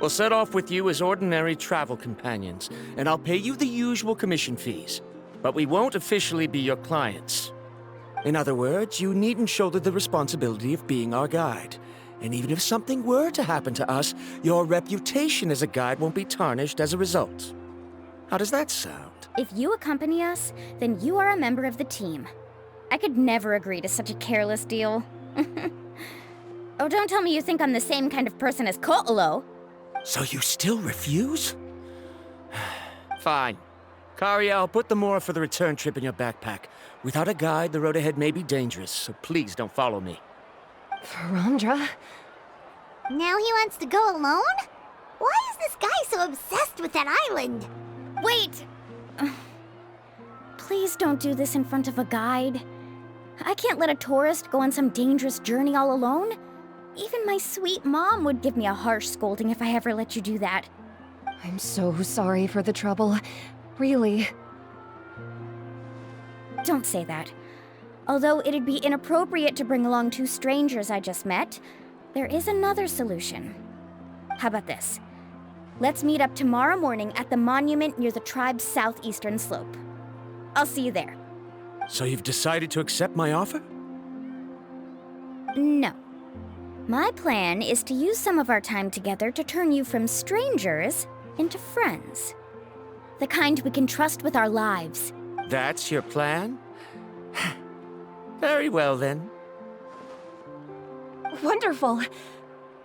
D: We'll set off with you as ordinary travel companions, and I'll pay you the usual commission fees. But we won't officially be your clients. In other words, you needn't shoulder the responsibility of being our guide. And even if something were to happen to us, your reputation as a guide won't be tarnished as a result. How does that sound?
H: If you accompany us, then you are a member of the team. I could never agree to such a careless deal. Oh, don't tell me you think I'm the same kind of person as Ko'olo.
D: So you still refuse? Fine. Kariel, put the Mora for the return trip in your backpack. Without a guide, the road ahead may be dangerous, so please don't follow me.
C: Varamdra?
B: Now he wants to go alone? Why is this guy so obsessed with that island?
H: Wait! Please don't do this in front of a guide. I can't let a tourist go on some dangerous journey all alone. Even my sweet mom would give me a harsh scolding if I ever let you do that.
C: I'm so sorry for the trouble. Really.
H: Don't say that. Although it'd be inappropriate to bring along two strangers I just met, there is another solution. How about this? Let's meet up tomorrow morning at the monument near the tribe's southeastern slope. I'll see you there.
D: So you've decided to accept my offer?
H: No. My plan is to use some of our time together to turn you from strangers into friends. The kind we can trust with our lives.
D: That's your plan? Very well, then.
C: Wonderful.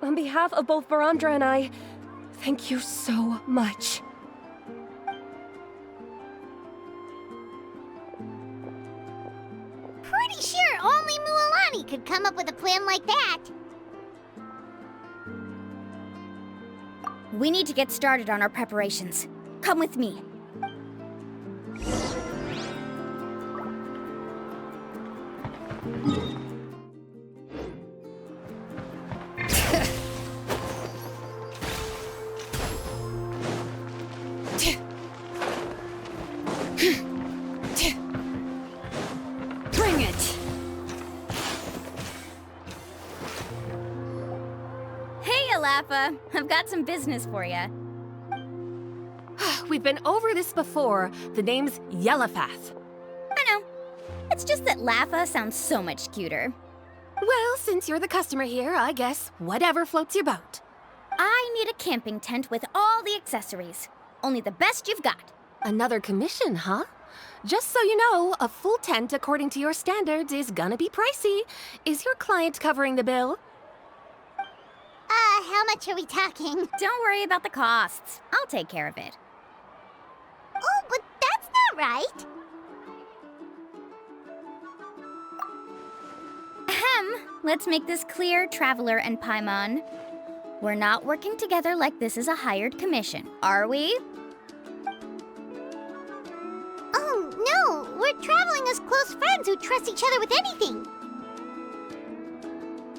C: On behalf of both Varamdra and I, thank you so much.
B: Pretty sure only Mualani could come up with a plan like that.
H: We need to get started on our preparations. Come with me.
K: Bring it!
H: Hey, Alafa. I've got some business for you.
K: We've been over this before. The name's Yellowfath.
H: I know. It's just that Lafa sounds so much cuter.
K: Well, since you're the customer here, I guess whatever floats your boat.
H: I need a camping tent with all the accessories. Only the best you've got.
K: Another commission, huh?
C: Just so you know, a full tent according to your standards is gonna be pricey. Is your client covering the bill?
B: How much are we talking?
H: Don't worry about the costs. I'll take care of it.
B: Oh, but that's not right.
H: Ahem. Let's make this clear, Traveler and Paimon. We're not working together like this is a hired commission, are we?
B: Oh, no! We're traveling as close friends who trust each other with anything.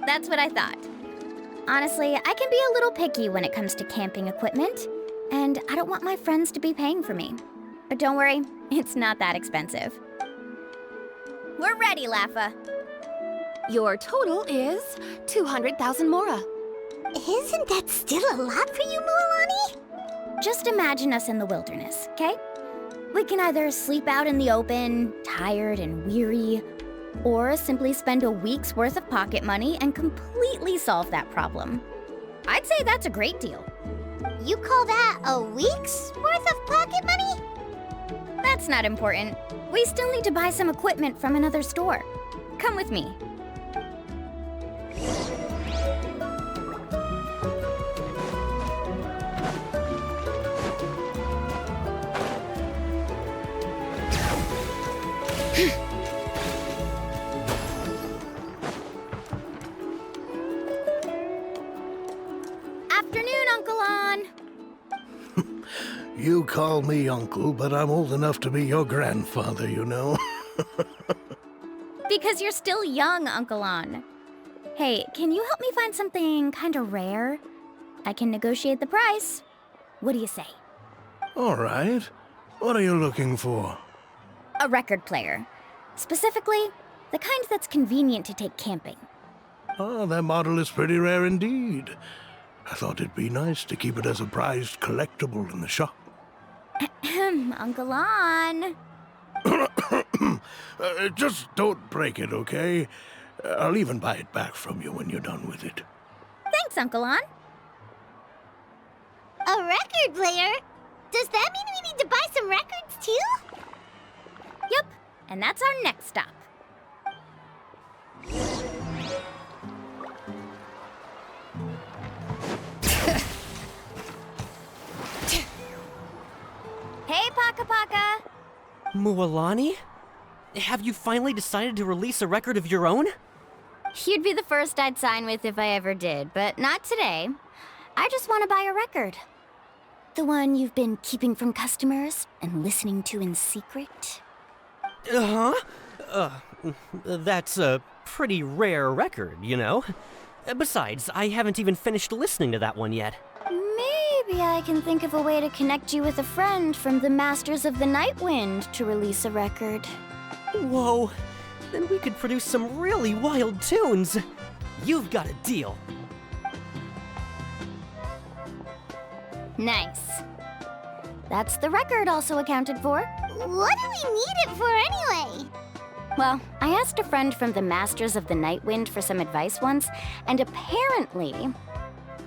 H: That's what I thought. Honestly, I can be a little picky when it comes to camping equipment, and I don't want my friends to be paying for me. But don't worry, it's not that expensive. We're ready, Laffa.
C: Your total is 200,000 mora.
B: Isn't that still a lot for you, Mualani?
H: Just imagine us in the wilderness, okay? We can either sleep out in the open, tired and weary, or simply spend a week's worth of pocket money and completely solve that problem. I'd say that's a great deal.
B: You call that a week's worth of pocket money?
H: That's not important. We still need to buy some equipment from another store. Come with me. Afternoon, Uncle On.
L: You call me uncle, but I'm old enough to be your grandfather, you know.
H: Because you're still young, Uncle On. Hey, can you help me find something kind of rare? I can negotiate the price. What do you say?
L: All right. What are you looking for?
H: A record player. Specifically, the kind that's convenient to take camping.
L: Oh, that model is pretty rare indeed. I thought it'd be nice to keep it as a prized collectible in the shop.
H: Uncle On.
L: Just don't break it, okay? I'll even buy it back from you when you're done with it.
H: Thanks, Uncle On.
B: A record player? Does that mean we need to buy some records too?
H: Yep, and that's our next stop. Hey, Paka Paka!
M: Mualani? Have you finally decided to release a record of your own?
H: You'd be the first I'd sign with if I ever did, but not today. I just want to buy a record. The one you've been keeping from customers and listening to in secret.
M: That's a pretty rare record, you know? Besides, I haven't even finished listening to that one yet.
H: Maybe I can think of a way to connect you with a friend from the Masters of the Nightwind to release a record.
M: Whoa, then we could produce some really wild tunes. You've got a deal.
H: Nice. That's the record also accounted for.
B: What do we need it for anyway?
H: Well, I asked a friend from the Masters of the Nightwind for some advice once, and apparently,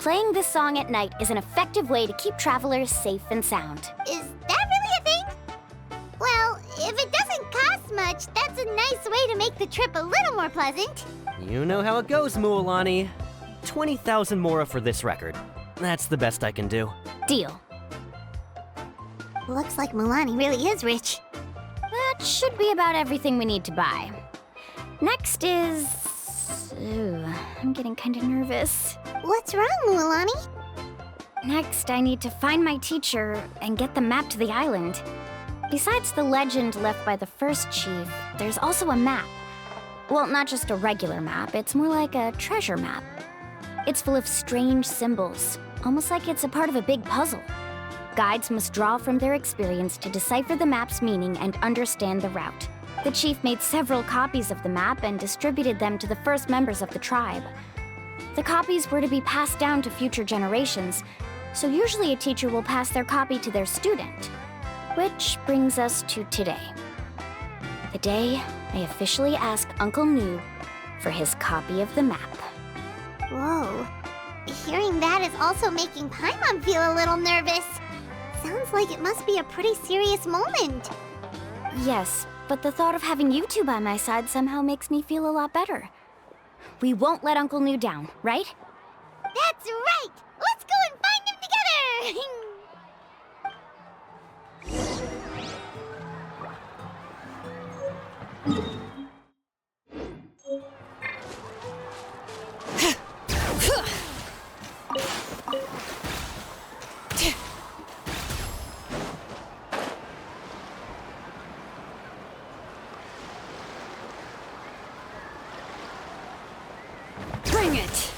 H: playing this song at night is an effective way to keep travelers safe and sound.
B: Is that really a thing? Well, if it doesn't cost much, that's a nice way to make the trip a little more pleasant.
M: You know how it goes, Mualani. 20,000 mora for this record. That's the best I can do.
H: Deal.
B: Looks like Mualani really is rich.
H: That should be about everything we need to buy. Next is... Ooh, I'm getting kind of nervous.
B: What's wrong, Mualani?
H: Next, I need to find my teacher and get the map to the island. Besides the legend left by the first chief, there's also a map. Well, not just a regular map, it's more like a treasure map. It's full of strange symbols, almost like it's a part of a big puzzle. Guides must draw from their experience to decipher the map's meaning and understand the route. The chief made several copies of the map and distributed them to the first members of the tribe. The copies were to be passed down to future generations, so usually a teacher will pass their copy to their student. Which brings us to today. The day I officially ask Uncle Nu for his copy of the map.
B: Whoa. Hearing that is also making Paimon feel a little nervous. Sounds like it must be a pretty serious moment.
H: Yes, but the thought of having you two by my side somehow makes me feel a lot better. We won't let Uncle New down, right?
B: That's right! Let's go and find him together!
H: Bring it!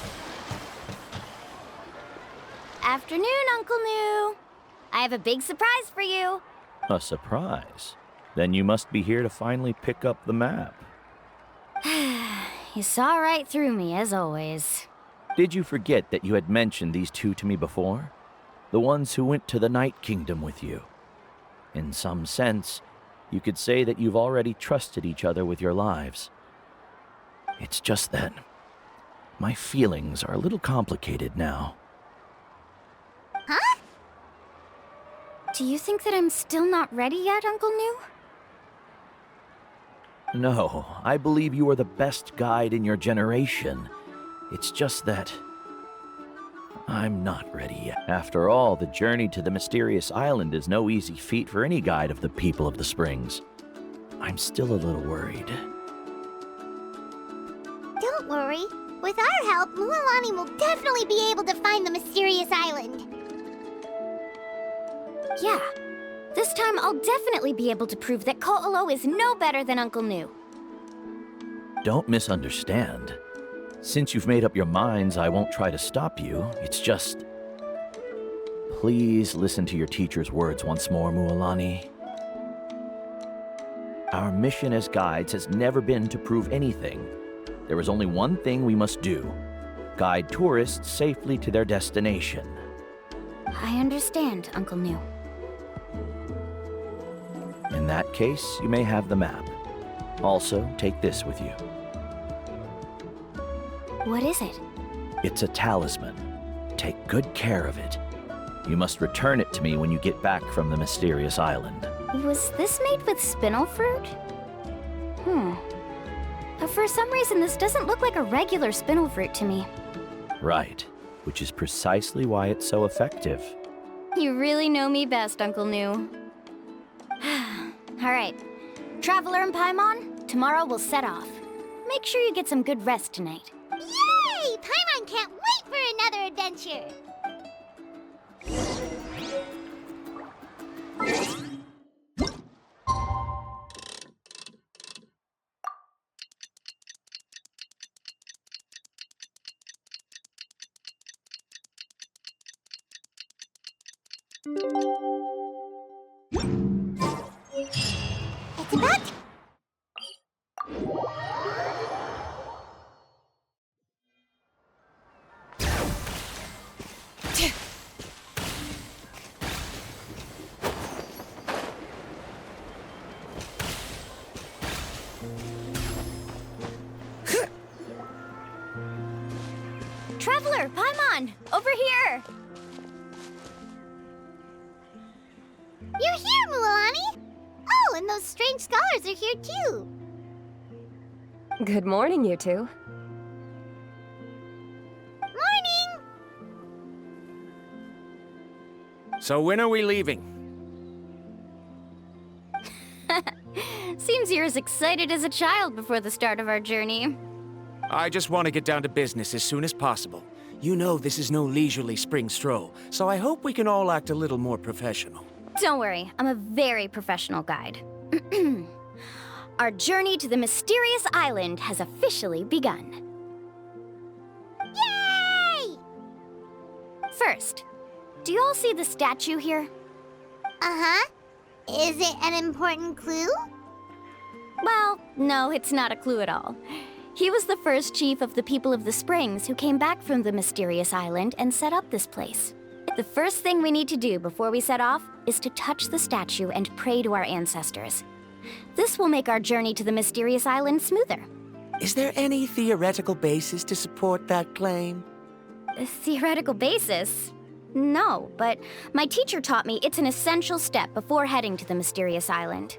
H: Afternoon, Uncle New. I have a big surprise for you.
N: A surprise? Then you must be here to finally pick up the map.
H: You saw right through me, as always.
N: Did you forget that you had mentioned these two to me before? The ones who went to the Night Kingdom with you. In some sense, you could say that you've already trusted each other with your lives. It's just that my feelings are a little complicated now.
B: Huh?
H: Do you think that I'm still not ready yet, Uncle New?
N: No, I believe you are the best guide in your generation. It's just that I'm not ready yet. After all, the journey to the mysterious island is no easy feat for any guide of the people of the Springs. I'm still a little worried.
B: Don't worry. With our help, Mualani will definitely be able to find the mysterious island.
H: Yeah. This time I'll definitely be able to prove that Ko'olo is no better than Uncle New.
N: Don't misunderstand. Since you've made up your minds, I won't try to stop you. It's just... Please listen to your teacher's words once more, Mualani. Our mission as guides has never been to prove anything. There is only one thing we must do. Guide tourists safely to their destination.
H: I understand, Uncle New.
N: In that case, you may have the map. Also, take this with you.
H: What is it?
N: It's a talisman. Take good care of it. You must return it to me when you get back from the mysterious island.
H: Was this made with spinel fruit? For some reason, this doesn't look like a regular spinel fruit to me.
N: Right, which is precisely why it's so effective.
H: You really know me best, Uncle New. All right. Traveler and Paimon, tomorrow we'll set off. Make sure you get some good rest tonight.
B: Yay! Paimon can't wait for another adventure! It's about to...
H: Traveler, Paimon, over here!
B: You're here, Mualani! Oh, and those strange scholars are here too!
C: Good morning, you two.
B: Morning!
D: So when are we leaving?
H: Seems you're as excited as a child before the start of our journey.
D: I just want to get down to business as soon as possible. You know this is no leisurely spring stroll, so I hope we can all act a little more professional.
H: Don't worry, I'm a very professional guide. Our journey to the mysterious island has officially begun.
B: Yay!
H: First, do you all see the statue here?
B: Uh-huh. Is it an important clue?
H: Well, no, it's not a clue at all. He was the first chief of the people of the Springs who came back from the mysterious island and set up this place. The first thing we need to do before we set off is to touch the statue and pray to our ancestors. This will make our journey to the mysterious island smoother.
D: Is there any theoretical basis to support that claim?
H: A theoretical basis? No, but my teacher taught me it's an essential step before heading to the mysterious island.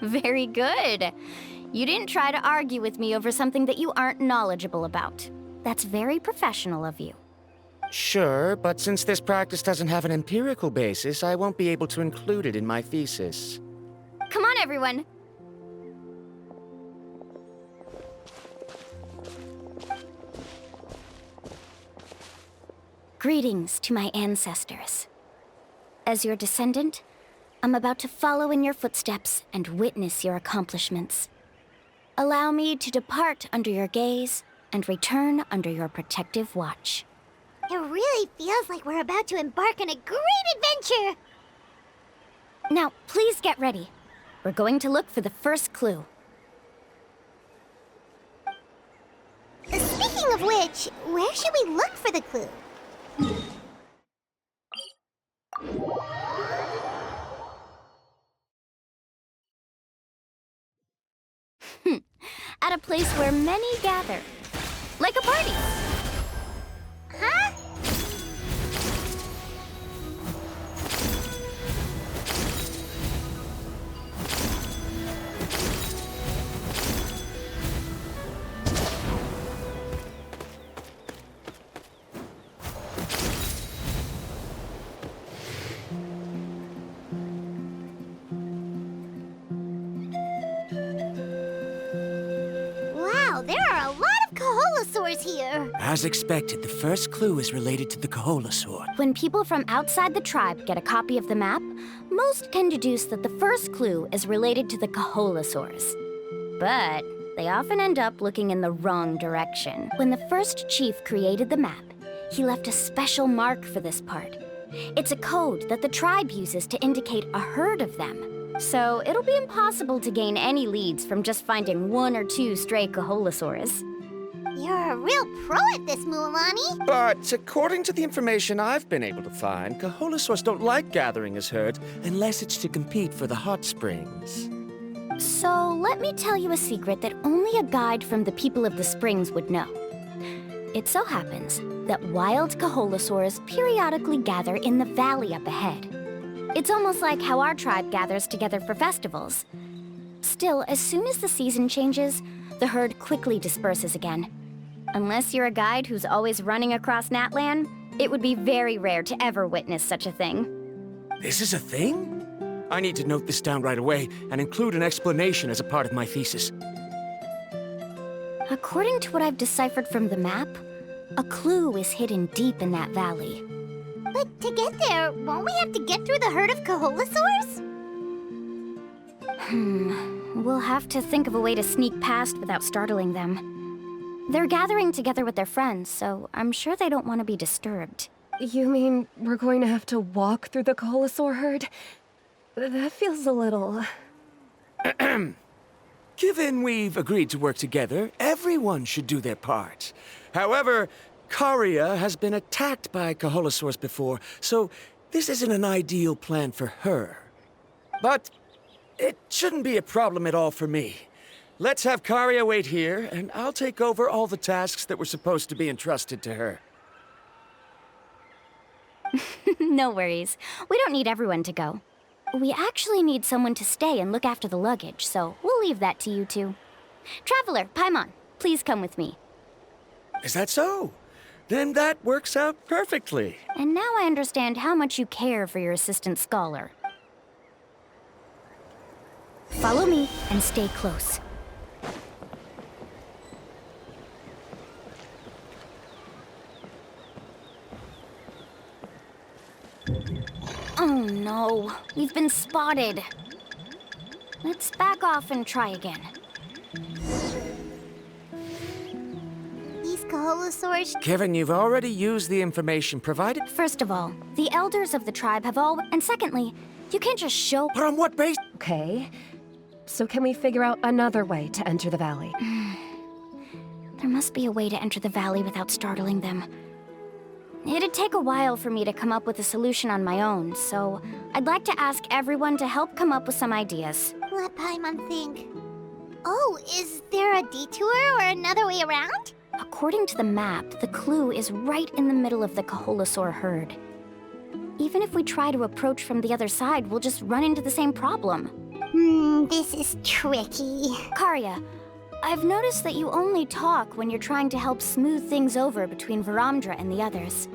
H: Very good. You didn't try to argue with me over something that you aren't knowledgeable about. That's very professional of you.
D: Sure, but since this practice doesn't have an empirical basis, I won't be able to include it in my thesis.
H: Come on, everyone. Greetings to my ancestors. As your descendant, I'm about to follow in your footsteps and witness your accomplishments. Allow me to depart under your gaze and return under your protective watch.
B: It really feels like we're about to embark on a great adventure!
H: Now, please get ready. We're going to look for the first clue.
B: Speaking of which, where should we look for the clue?
H: At a place where many gather. Like a party.
B: Huh? Wow, there are a lot of Kaholosaurs here!
D: As expected, the first clue is related to the Kaholosaur.
H: When people from outside the tribe get a copy of the map, most can deduce that the first clue is related to the Kaholosaurs. But they often end up looking in the wrong direction. When the first chief created the map, he left a special mark for this part. It's a code that the tribe uses to indicate a herd of them. So it'll be impossible to gain any leads from just finding one or two stray Kaholosaurs.
B: You're a real pro at this, Mualani!
D: But according to the information I've been able to find, Kaholosaurs don't like gathering as herds unless it's to compete for the hot springs.
H: So let me tell you a secret that only a guide from the people of the springs would know. It so happens that wild Kaholosaurs periodically gather in the valley up ahead. It's almost like how our tribe gathers together for festivals. Still, as soon as the season changes, the herd quickly disperses again. Unless you're a guide who's always running across Natlan, it would be very rare to ever witness such a thing.
D: This is a thing? I need to note this down right away and include an explanation as a part of my thesis.
H: According to what I've deciphered from the map, a clue is hidden deep in that valley.
B: But to get there, won't we have to get through the herd of Kaholosaurs?
H: We'll have to think of a way to sneak past without startling them. They're gathering together with their friends, so I'm sure they don't want to be disturbed.
C: You mean we're going to have to walk through the Kaholosaur herd? That feels a little...
D: Given we've agreed to work together, everyone should do their part. However, Karia has been attacked by Kaholosaurs before, so this isn't an ideal plan for her. But it shouldn't be a problem at all for me. Let's have Karia wait here, and I'll take over all the tasks that were supposed to be entrusted to her.
H: No worries. We don't need everyone to go. We actually need someone to stay and look after the luggage, so we'll leave that to you two. Traveler, Paimon, please come with me.
D: Is that so? Then that works out perfectly.
H: And now I understand how much you care for your assistant scholar. Follow me and stay close. Oh no, we've been spotted. Let's back off and try again.
B: These Kaholosaurs...
D: Kevin, you've already used the information provided.
H: First of all, the elders of the tribe have all... And secondly, you can't just show...
D: But on what base?
C: Okay. So can we figure out another way to enter the valley?
H: There must be a way to enter the valley without startling them. It'd take a while for me to come up with a solution on my own, so I'd like to ask everyone to help come up with some ideas.
B: Let Paimon think. Oh, is there a detour or another way around?
H: According to the map, the clue is right in the middle of the Kaholosaur herd. even if we try to approach from the other side, we'll just run into the same problem.
B: This is tricky.
H: Karya, I've noticed that you only talk when you're trying to help smooth things over between Varamdra and the others.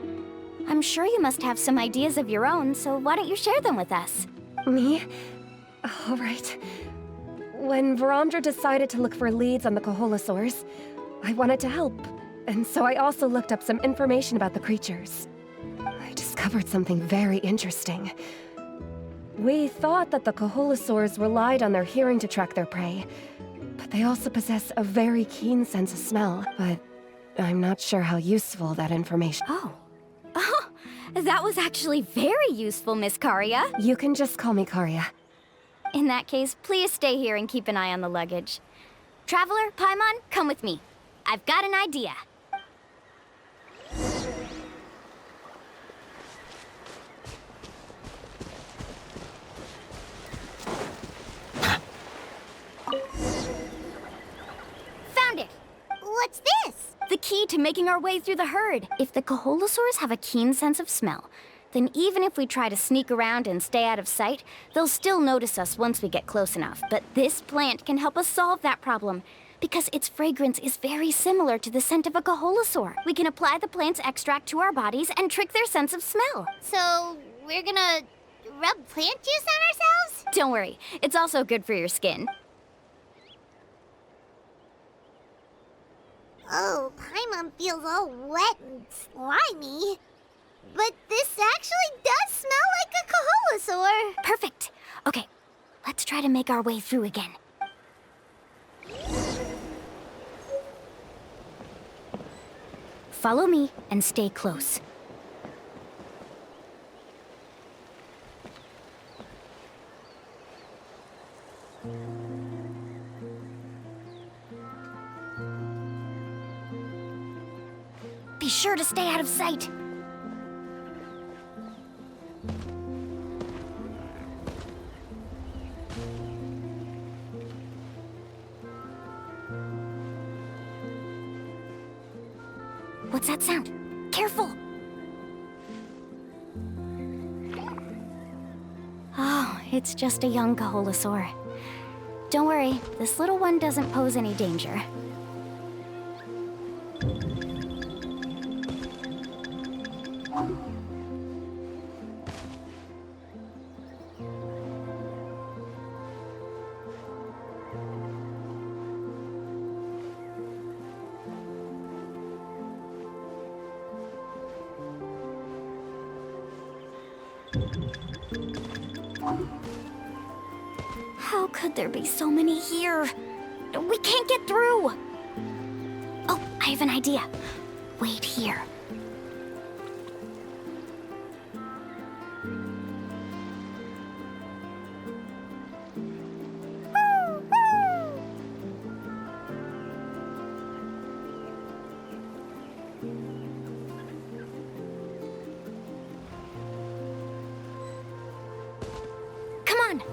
H: I'm sure you must have some ideas of your own, so why don't you share them with us?
C: Me? All right. When Varamdra decided to look for leads on the Kaholasaurs, I wanted to help, and so I also looked up some information about the creatures. I discovered something very interesting. We thought that the Kaholasaurs relied on their hearing to track their prey, but they also possess a very keen sense of smell, but I'm not sure how useful that information.
H: Oh, that was actually very useful, Miss Karya.
C: You can just call me Karya.
H: In that case, please stay here and keep an eye on the luggage. Traveler, Paimon, come with me. I've got an idea. Found it!
B: What's this?
H: The key to making our way through the herd. If the Kaholasaurs have a keen sense of smell, then even if we try to sneak around and stay out of sight, they'll still notice us once we get close enough. But this plant can help us solve that problem, because its fragrance is very similar to the scent of a Kaholasaur. We can apply the plant's extract to our bodies and trick their sense of smell.
B: So, we're gonna rub plant juice on ourselves?
H: Don't worry, it's also good for your skin.
B: Oh, Paimon feels all wet and slimy. But this actually does smell like a Kaholasaur.
H: Perfect. Okay, let's try to make our way through again. Follow me and stay close. Be sure to stay out of sight. What's that sound? Careful! Oh, it's just a young Kaholasaur. Don't worry, this little one doesn't pose any danger. How could there be so many here? We can't get through! Oh, I have an idea. Wait here. Come on!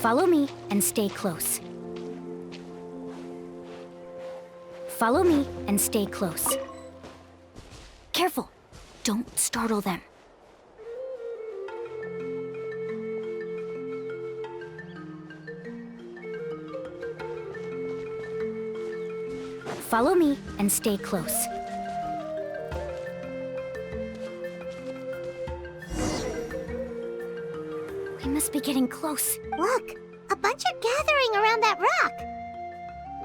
H: Follow me and stay close. Follow me and stay close. Careful! Don't startle them. Follow me and stay close. We must be getting close.
B: Look, a bunch are gathering around that rock.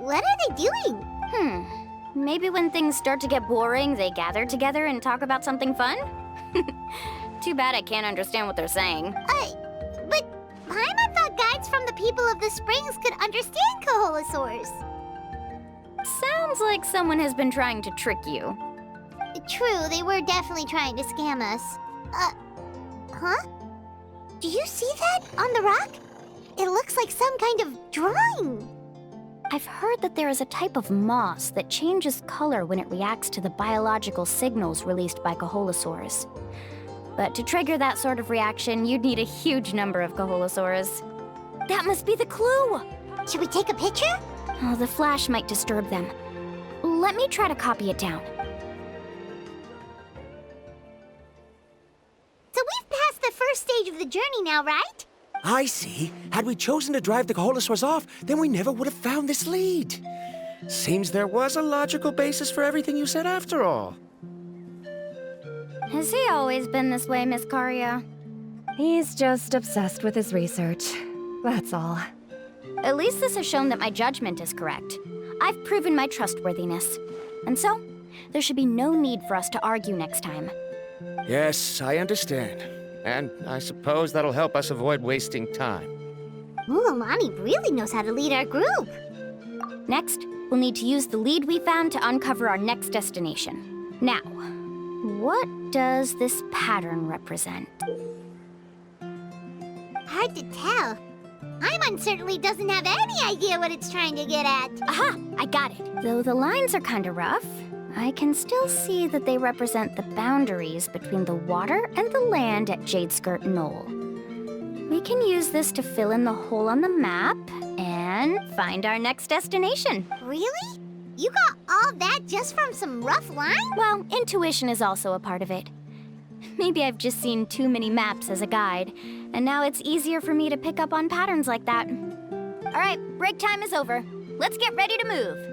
B: What are they doing?
H: Maybe when things start to get boring, they gather together and talk about something fun? Too bad I can't understand what they're saying.
B: But Paimon thought guides from the people of the springs could understand Kaholasaurs.
H: Sounds like someone has been trying to trick you.
B: True, they were definitely trying to scam us. Huh? Do you see that on the rock? It looks like some kind of drawing.
H: I've heard that there is a type of moss that changes color when it reacts to the biological signals released by Kaholasaurs. But to trigger that sort of reaction, you'd need a huge number of Kaholosaurs. That must be the clue!
B: Should we take a picture?
H: Oh, the flash might disturb them. Let me try to copy it down.
B: So we've passed the first stage of the journey now, right?
D: I see. Had we chosen to drive the Kaholosaurs off, then we never would have found this lead. Seems there was a logical basis for everything you said after all.
H: Has he always been this way, Miss Karia?
C: He's just obsessed with his research. That's all.
H: At least this has shown that my judgment is correct. I've proven my trustworthiness. And so, there should be no need for us to argue next time.
D: Yes, I understand. And I suppose that'll help us avoid wasting time.
B: Mualani really knows how to lead our group.
H: Next, we'll need to use the lead we found to uncover our next destination. Now, what does this pattern represent?
B: Hard to tell. Paimon certainly doesn't have any idea what it's trying to get at.
H: Aha! I got it. Though the lines are kinda rough, I can still see that they represent the boundaries between the water and the land at Jadeskirt Knoll. We can use this to fill in the hole on the map and find our next destination.
B: Really? You got all that just from some rough lines?
H: Well, intuition is also a part of it. Maybe I've just seen too many maps as a guide, and now it's easier for me to pick up on patterns like that. All right, break time is over. Let's get ready to move.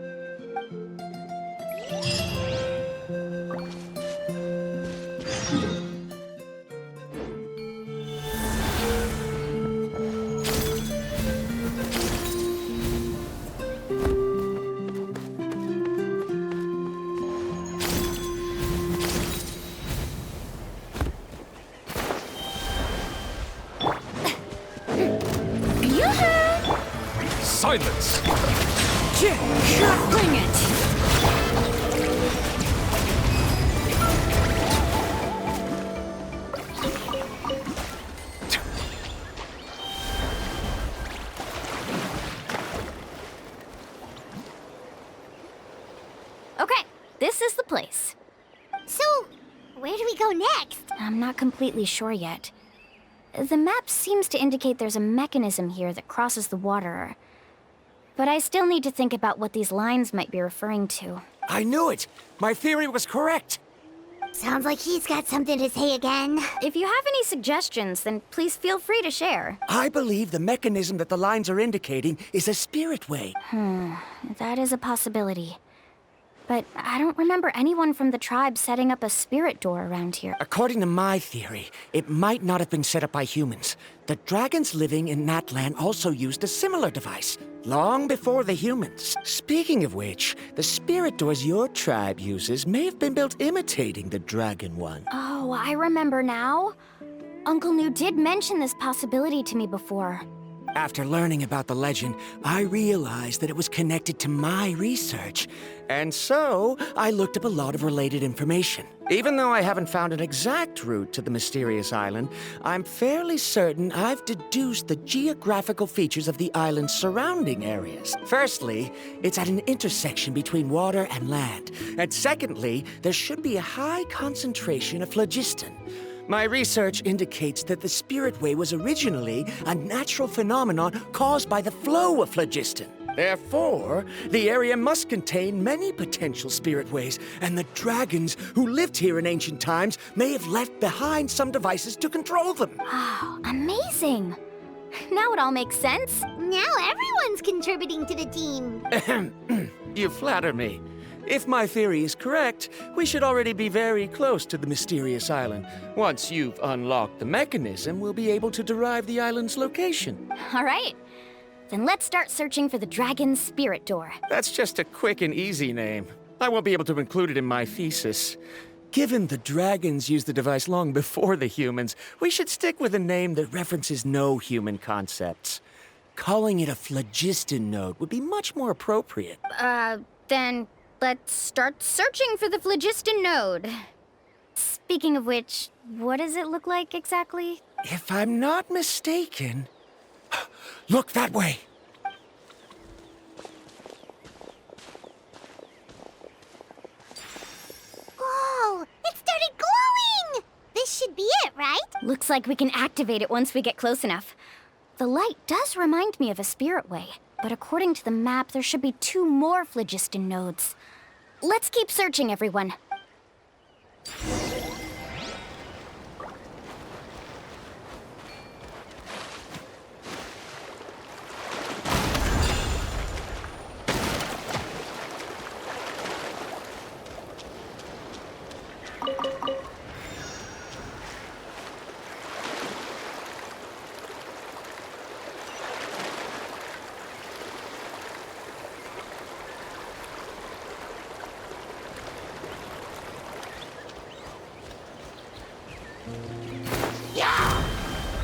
F: Silence!
H: Bring it! Okay, this is the place.
B: So, where do we go next?
H: I'm not completely sure yet. The map seems to indicate there's a mechanism here that crosses the water. But I still need to think about what these lines might be referring to.
D: I knew it! My theory was correct!
B: Sounds like he's got something to say again.
H: If you have any suggestions, then please feel free to share.
D: I believe the mechanism that the lines are indicating is a spirit way.
H: That is a possibility. But I don't remember anyone from the tribe setting up a spirit door around here.
D: According to my theory, it might not have been set up by humans. The dragons living in Natlan also used a similar device, long before the humans. Speaking of which, the spirit doors your tribe uses may have been built imitating the dragon one.
H: Oh, I remember now. Uncle New did mention this possibility to me before.
D: After learning about the legend, I realized that it was connected to my research. And so, I looked up a lot of related information. Even though I haven't found an exact route to the mysterious island, I'm fairly certain I've deduced the geographical features of the island's surrounding areas. Firstly, it's at an intersection between water and land. And secondly, there should be a high concentration of phlogiston. My research indicates that the Spirit Way was originally a natural phenomenon caused by the flow of phlogiston. Therefore, the area must contain many potential Spirit Ways, and the dragons who lived here in ancient times may have left behind some devices to control them.
H: Wow, amazing! Now it all makes sense.
B: Now everyone's contributing to the team.
D: You flatter me. If my theory is correct, we should already be very close to the mysterious island. Once you've unlocked the mechanism, we'll be able to derive the island's location.
H: All right. Then let's start searching for the dragon's spirit door.
D: That's just a quick and easy name. I won't be able to include it in my thesis. Given the dragons used the device long before the humans, we should stick with a name that references no human concepts. Calling it a phlogiston node would be much more appropriate.
H: Then let's start searching for the phlogiston node. Speaking of which, what does it look like exactly?
D: If I'm not mistaken... Look that way!
B: Whoa! It started glowing! This should be it, right?
H: Looks like we can activate it once we get close enough. The light does remind me of a spirit way, but according to the map, there should be 2 more phlogiston nodes. Let's keep searching, everyone.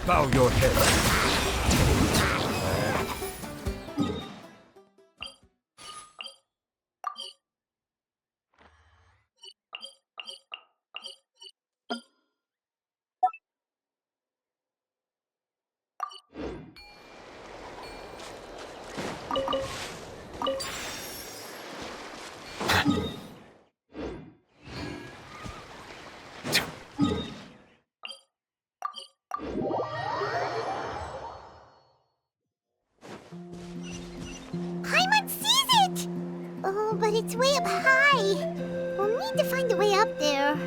D: Bow your head.
B: Paimon sees it! Oh, but it's way up high. We'll need to find a way up there.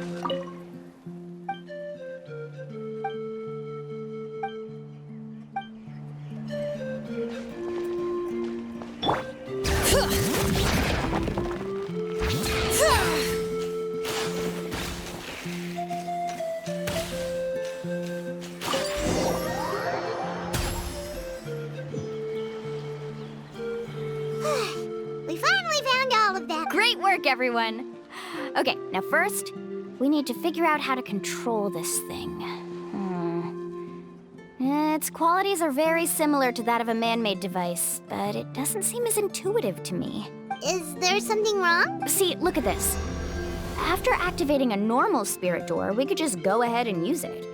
B: We finally found all of that.
H: Great work, everyone. Okay, now first, we need to figure out how to control this thing. Its qualities are very similar to that of a man-made device, but it doesn't seem as intuitive to me.
B: Is there something wrong?
H: See, look at this. After activating a normal spirit door, we could just go ahead and use it.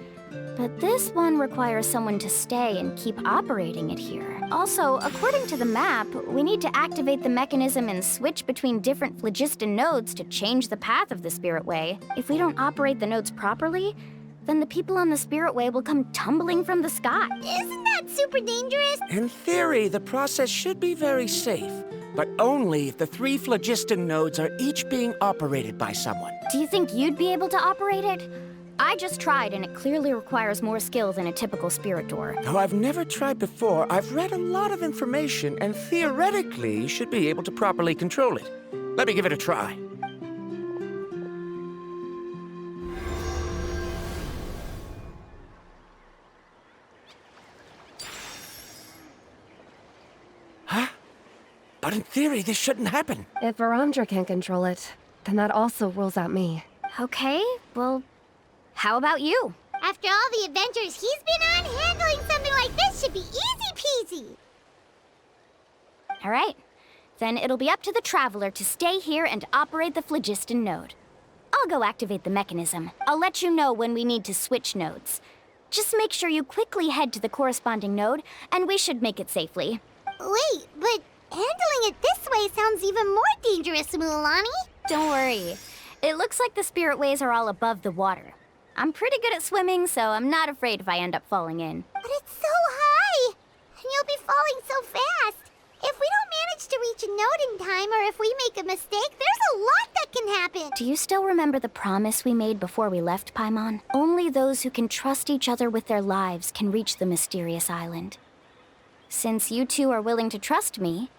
H: But this one requires someone to stay and keep operating it here. Also, according to the map, we need to activate the mechanism and switch between different phlogiston nodes to change the path of the spirit way. If we don't operate the nodes properly, then the people on the spirit way will come tumbling from the sky.
B: Isn't that super dangerous?
D: In theory, the process should be very safe, but only if the 3 phlogiston nodes are each being operated by someone.
H: Do you think you'd be able to operate it? I just tried, and it clearly requires more skill than a typical spirit door.
D: Though I've never tried before, I've read a lot of information and theoretically should be able to properly control it. Let me give it a try. Huh? But in theory, this shouldn't happen.
C: If Varamdra can control it, then that also rules out me.
H: Okay, well, how about you?
B: After all the adventures he's been on, handling something like this should be easy peasy.
H: All right, then it'll be up to the Traveler to stay here and operate the phlogiston node. I'll go activate the mechanism. I'll let you know when we need to switch nodes. Just make sure you quickly head to the corresponding node, and we should make it safely.
B: Wait, but handling it this way sounds even more dangerous, Mualani.
H: Don't worry. It looks like the spirit ways are all above the water. I'm pretty good at swimming, so I'm not afraid if I end up falling in.
B: But it's so high! And you'll be falling so fast! If we don't manage to reach a node in time, or if we make a mistake, there's a lot that can happen!
H: Do you still remember the promise we made before we left, Paimon? Only those who can trust each other with their lives can reach the mysterious island. Since you two are willing to trust me,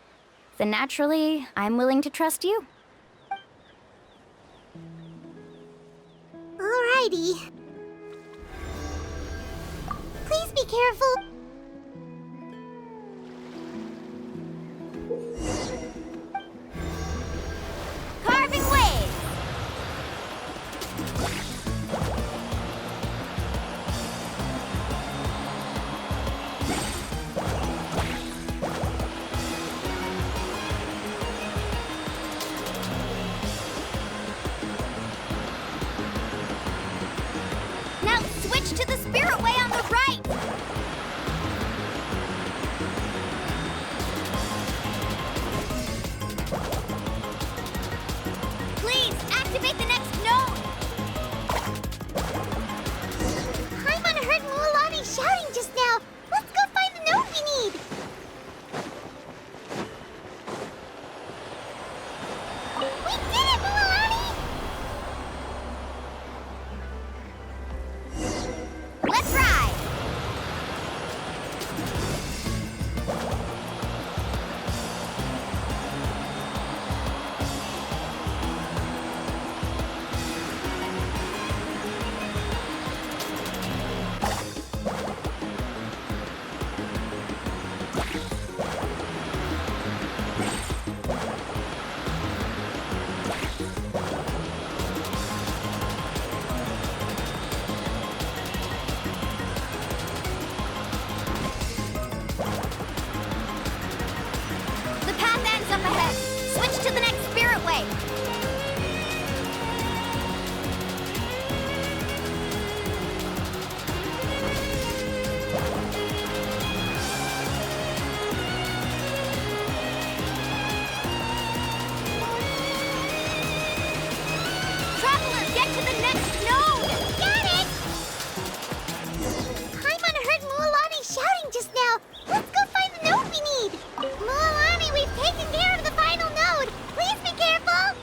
H: then naturally, I'm willing to trust you.
B: Alrighty. Please be careful.
H: Carving waves! Now switch to the spirit way on the right! way!
B: Traveler, get to the next node! Got it! Paimon heard Mualani shouting just now. Let's go find the node we need. Mualani, we've taken care of the final node. Please be careful.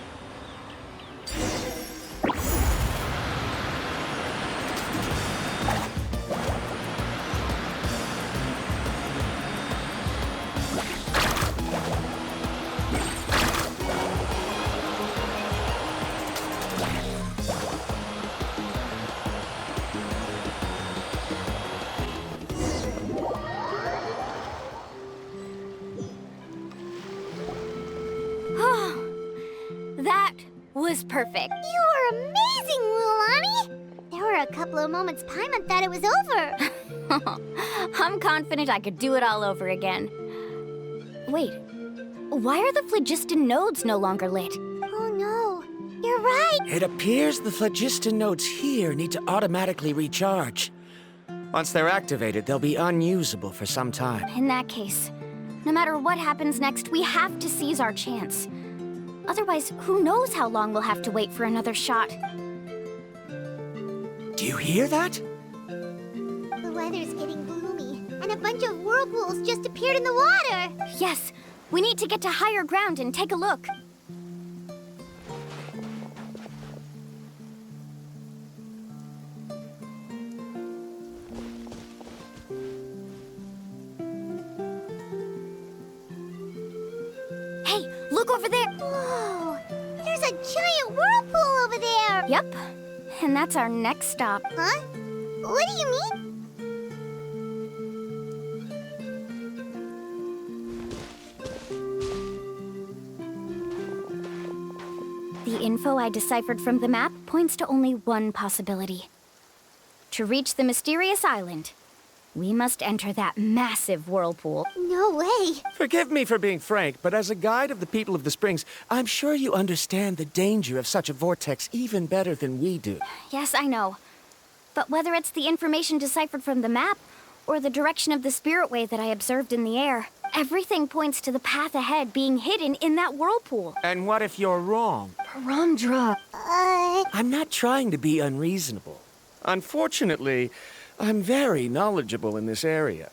H: That was perfect.
B: You were amazing, Mualani. There were a couple of moments Paimon thought it was over.
H: I'm confident I could do it all over again. Wait, why are the phlogiston nodes no longer lit?
B: Oh no, you're right.
D: It appears the phlogiston nodes here need to automatically recharge. Once they're activated, they'll be unusable for some time.
H: In that case, no matter what happens next, we have to seize our chance. Otherwise, who knows how long we'll have to wait for another shot.
D: Do you hear that?
B: The weather's getting gloomy, and a bunch of whirlpools just appeared in the water.
H: Yes, we need to get to higher ground and take a look. Hey, look over there!
B: Whoa, there's a giant whirlpool over there.
H: Yep, and that's our next stop.
B: Huh? What do you mean?
H: The info I deciphered from the map points to only one possibility. To reach the mysterious island, we must enter that massive whirlpool.
B: No way.
D: Forgive me for being frank, but as a guide of the people of the Springs, I'm sure you understand the danger of such a vortex even better than we do.
H: Yes, I know. But whether it's the information deciphered from the map, or the direction of the spirit wave that I observed in the air, everything points to the path ahead being hidden in that whirlpool.
D: And what if you're wrong?
C: Parandra.
D: I'm not trying to be unreasonable. Unfortunately, I'm very knowledgeable in this area.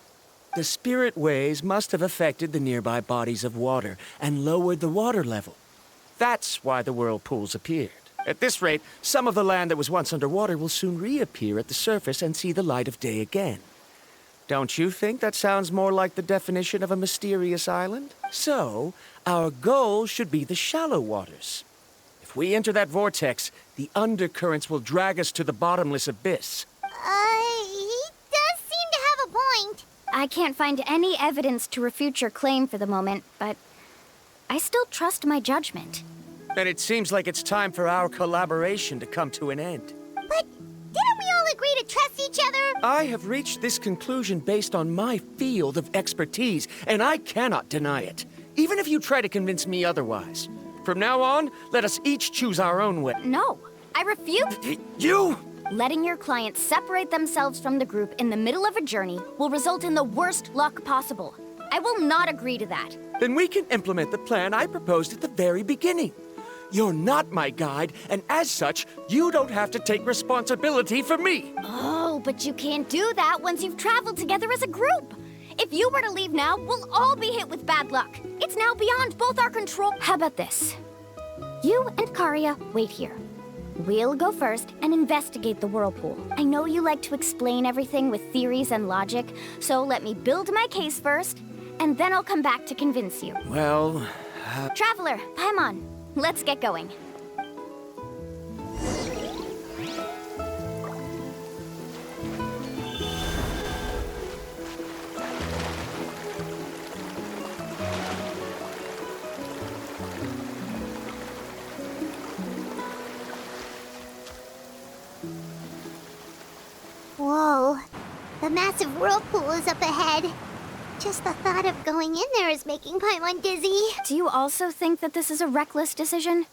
D: The spirit waves must have affected the nearby bodies of water and lowered the water level. That's why the whirlpools appeared. At this rate, some of the land that was once underwater will soon reappear at the surface and see the light of day again. Don't you think that sounds more like the definition of a mysterious island? So, our goal should be the shallow waters. If we enter that vortex, the undercurrents will drag us to the bottomless abyss.
B: He does seem to have a point.
H: I can't find any evidence to refute your claim for the moment, but I still trust my judgment.
D: And it seems like it's time for our collaboration to come to an end.
B: But didn't we all agree to trust each other?
D: I have reached this conclusion based on my field of expertise, and I cannot deny it, even if you try to convince me otherwise. From now on, let us each choose our own way.
H: No, I refuse.
D: You!
H: Letting your clients separate themselves from the group in the middle of a journey will result in the worst luck possible. I will not agree to that.
D: Then we can implement the plan I proposed at the very beginning. You're not my guide, and as such, you don't have to take responsibility for me.
H: Oh, but you can't do that once you've traveled together as a group. If you were to leave now, we'll all be hit with bad luck. It's now beyond both our control. How about this? You and Karia wait here. We'll go first and investigate the whirlpool. I know you like to explain everything with theories and logic, so let me build my case first, and then I'll come back to convince you.
D: Well,
H: Traveler, Paimon, let's get going.
B: Whoa, the massive whirlpool is up ahead. Just the thought of going in there is making Paimon dizzy.
H: Do you also think that this is a reckless decision?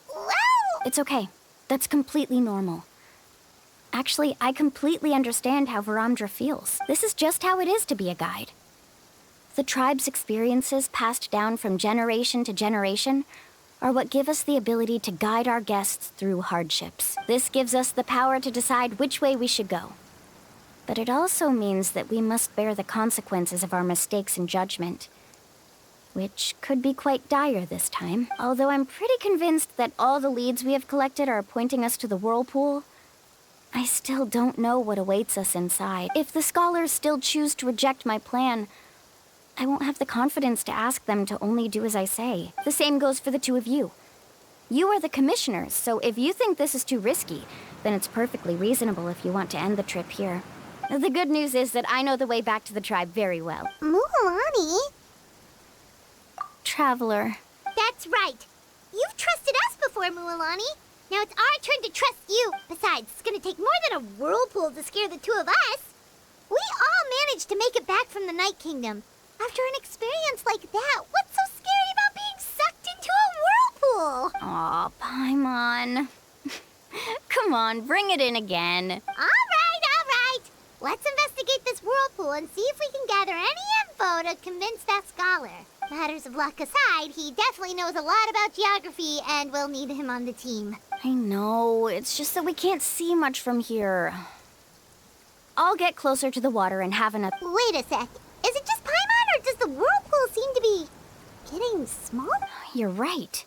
B: Well...
H: It's okay. That's completely normal. Actually, I completely understand how Varamdra feels. This is just how it is to be a guide. The tribe's experiences passed down from generation to generation are what give us the ability to guide our guests through hardships. This gives us the power to decide which way we should go. But it also means that we must bear the consequences of our mistakes and judgment, which could be quite dire this time. Although I'm pretty convinced that all the leads we have collected are pointing us to the whirlpool, I still don't know what awaits us inside. If the scholars still choose to reject my plan, I won't have the confidence to ask them to only do as I say. The same goes for the two of you. You are the commissioners, so if you think this is too risky, then it's perfectly reasonable if you want to end the trip here. The good news is that I know the way back to the tribe very well.
B: Mualani?
H: Traveler.
B: That's right. You've trusted us before, Mualani. Now it's our turn to trust you. Besides, it's gonna take more than a whirlpool to scare the two of us. We all managed to make it back from the Night Kingdom. After an experience like that, what's so scary about being sucked into a whirlpool?
H: Aw, Paimon. Come on, bring it in again.
B: All right. Let's investigate this whirlpool and see if we can gather any info to convince that scholar. Matters of luck aside, he definitely knows a lot about geography, and we'll need him on the team.
H: I know, it's just that we can't see much from here. I'll get closer to the water and have another...
B: Wait a sec. Is it just Paimon, or does the whirlpool seem to be getting smaller?
H: You're right.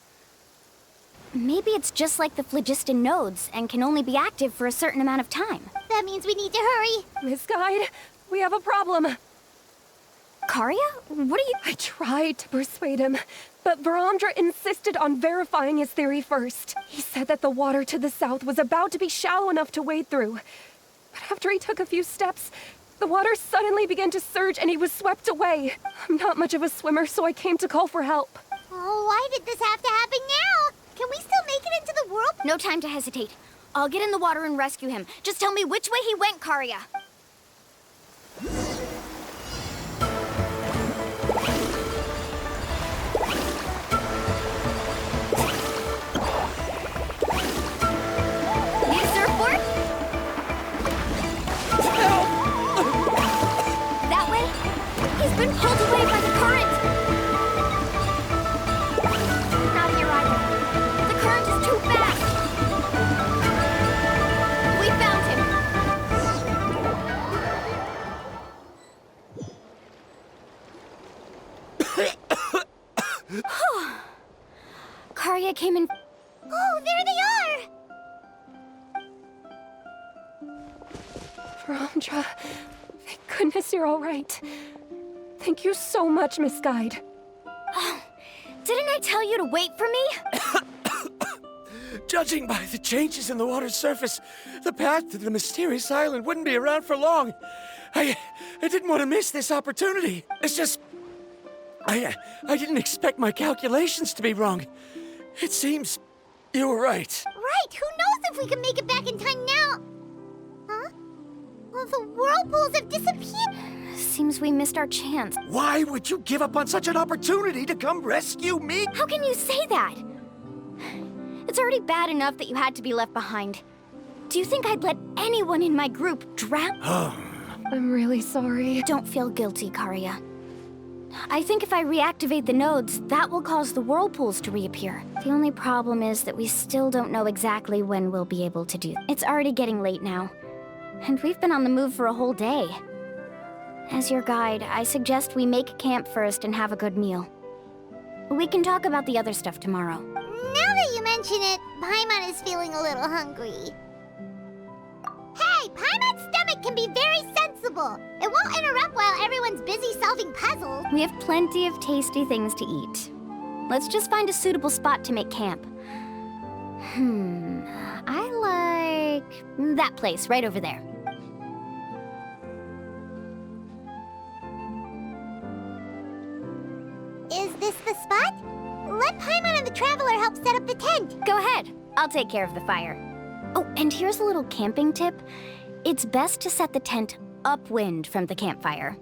H: Maybe it's just like the phlogiston nodes and can only be active for a certain amount of time.
B: That means we need to hurry.
C: Miss Guide, we have a problem.
H: Karia? What are you...
C: I tried to persuade him, but Varamdra insisted on verifying his theory first. He said that the water to the south was about to be shallow enough to wade through. But after he took a few steps, the water suddenly began to surge and he was swept away. I'm not much of a swimmer, so I came to call for help.
B: Oh, why did this have to happen now? Can we still make it into the whirlpool?
H: No time to hesitate. I'll get in the water and rescue him. Just tell me which way he went, Karia. Need a surfboard? That way? He's been pulled away by the current. Not here either. The current is too fast. We found him. Karia came in.
B: Oh, there they are!
C: Varamdra, thank goodness you're all right. Thank you so much, Miss Guide.
H: Oh, didn't I tell you to wait for me?
D: Judging by the changes in the water's surface, the path to the mysterious island wouldn't be around for long. I didn't want to miss this opportunity. It's just... I didn't expect my calculations to be wrong. It seems you were right.
B: Right, who knows if we can make it back in time now? Huh? Well, the whirlpools have disappeared.
H: Seems we missed our chance.
D: Why would you give up on such an opportunity to come rescue me?
H: How can you say that? It's already bad enough that you had to be left behind. Do you think I'd let anyone in my group drown?
C: I'm really sorry.
H: Don't feel guilty, Karia. I think if I reactivate the nodes, that will cause the whirlpools to reappear. The only problem is that we still don't know exactly when we'll be able to do it. It's already getting late now, and we've been on the move for a whole day. As your guide, I suggest we make camp first and have a good meal. We can talk about the other stuff tomorrow.
B: Now that you mention it, Paimon is feeling a little hungry. Hey, Paimon's stomach can be very sensible. It won't interrupt while everyone's busy solving puzzles.
H: We have plenty of tasty things to eat. Let's just find a suitable spot to make camp. I like that place right over there.
B: Is this the spot? Let Paimon and the Traveler help set up the tent.
H: Go ahead. I'll take care of the fire. Oh, and here's a little camping tip. It's best to set the tent upwind from the campfire.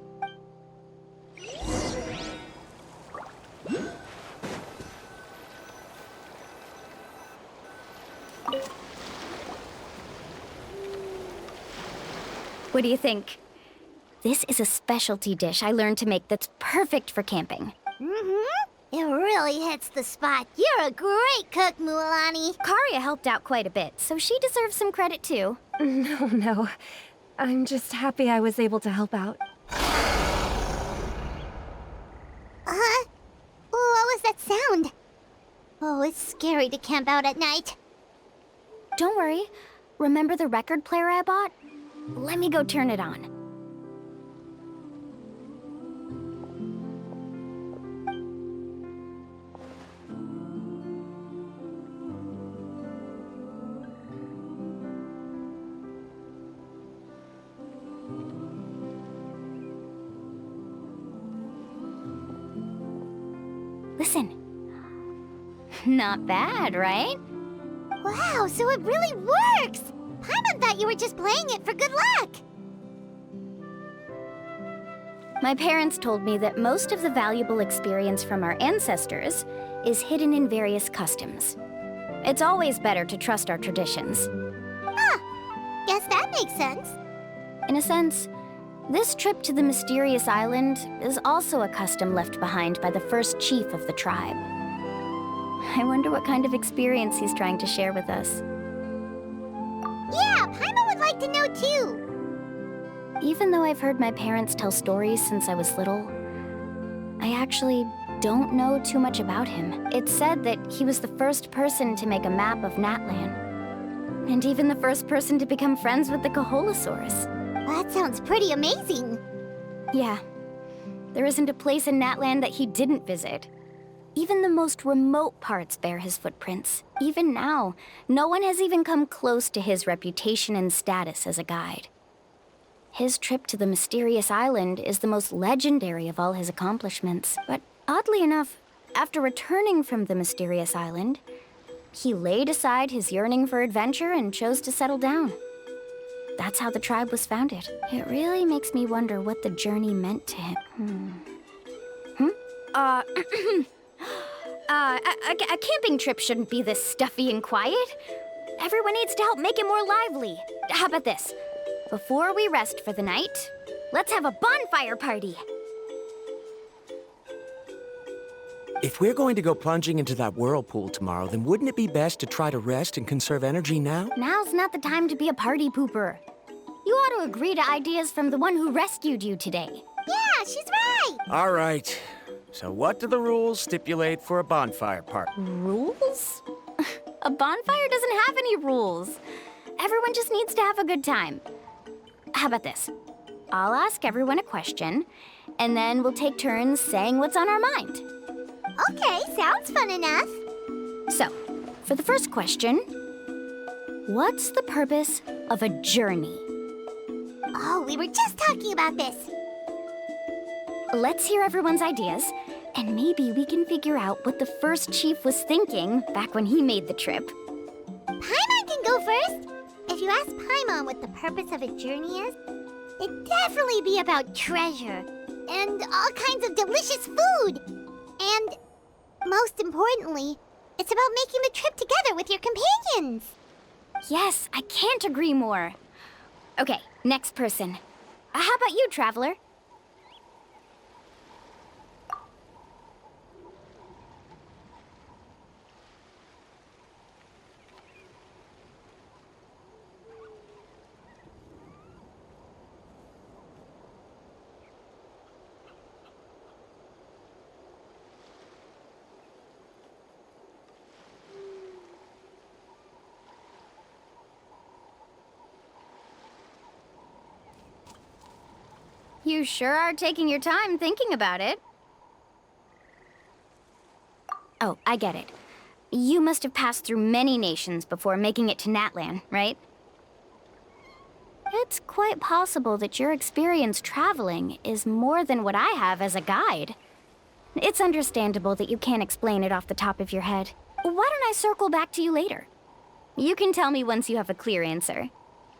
H: What do you think? This is a specialty dish I learned to make that's perfect for camping.
B: It really hits the spot. You're a great cook, Mualani.
H: Karia helped out quite a bit, so she deserves some credit too.
C: No. I'm just happy I was able to help out.
B: What was that sound? Oh, it's scary to camp out at night.
H: Don't worry. Remember the record player I bought? Let me go turn it on. Listen. Not bad, right?
B: Wow, so it really works! Paimon thought you were just playing it for good luck!
H: My parents told me that most of the valuable experience from our ancestors is hidden in various customs. It's always better to trust our traditions.
B: Guess that makes sense.
H: In a sense, this trip to the mysterious island is also a custom left behind by the first chief of the tribe. I wonder what kind of experience he's trying to share with us.
B: Yeah, Paimon would like to know too.
H: Even though I've heard my parents tell stories since I was little, I actually don't know too much about him. It's said that he was the first person to make a map of Natlan, and even the first person to become friends with the Kaholosaurus.
B: That sounds pretty amazing.
H: Yeah. There isn't a place in Natlan that he didn't visit. Even the most remote parts bear his footprints. Even now, no one has even come close to his reputation and status as a guide. His trip to the mysterious island is the most legendary of all his accomplishments. But oddly enough, after returning from the mysterious island, he laid aside his yearning for adventure and chose to settle down. That's how the tribe was founded. It really makes me wonder what the journey meant to him. A camping trip shouldn't be this stuffy and quiet. Everyone needs to help make it more lively. How about this? Before we rest for the night, let's have a bonfire party.
D: If we're going to go plunging into that whirlpool tomorrow, then wouldn't it be best to try to rest and conserve energy now?
H: Now's not the time to be a party pooper. You ought to agree to ideas from the one who rescued you today.
B: Yeah, she's right!
D: All right. So what do the rules stipulate for a bonfire party?
H: Rules? A bonfire doesn't have any rules. Everyone just needs to have a good time. How about this? I'll ask everyone a question, and then we'll take turns saying what's on our mind.
B: Okay, sounds fun enough.
H: So, for the first question, what's the purpose of a journey?
B: Oh, we were just talking about this.
H: Let's hear everyone's ideas, and maybe we can figure out what the first chief was thinking back when he made the trip.
B: Paimon can go first. If you ask Paimon what the purpose of a journey is, it'd definitely be about treasure and all kinds of delicious food. And most importantly, it's about making the trip together with your companions.
H: Yes, I can't agree more. Okay, next person. How about you, Traveler? You sure are taking your time thinking about it. Oh, I get it. You must have passed through many nations before making it to Natlan, right? It's quite possible that your experience traveling is more than what I have as a guide. It's understandable that you can't explain it off the top of your head. Why don't I circle back to you later? You can tell me once you have a clear answer.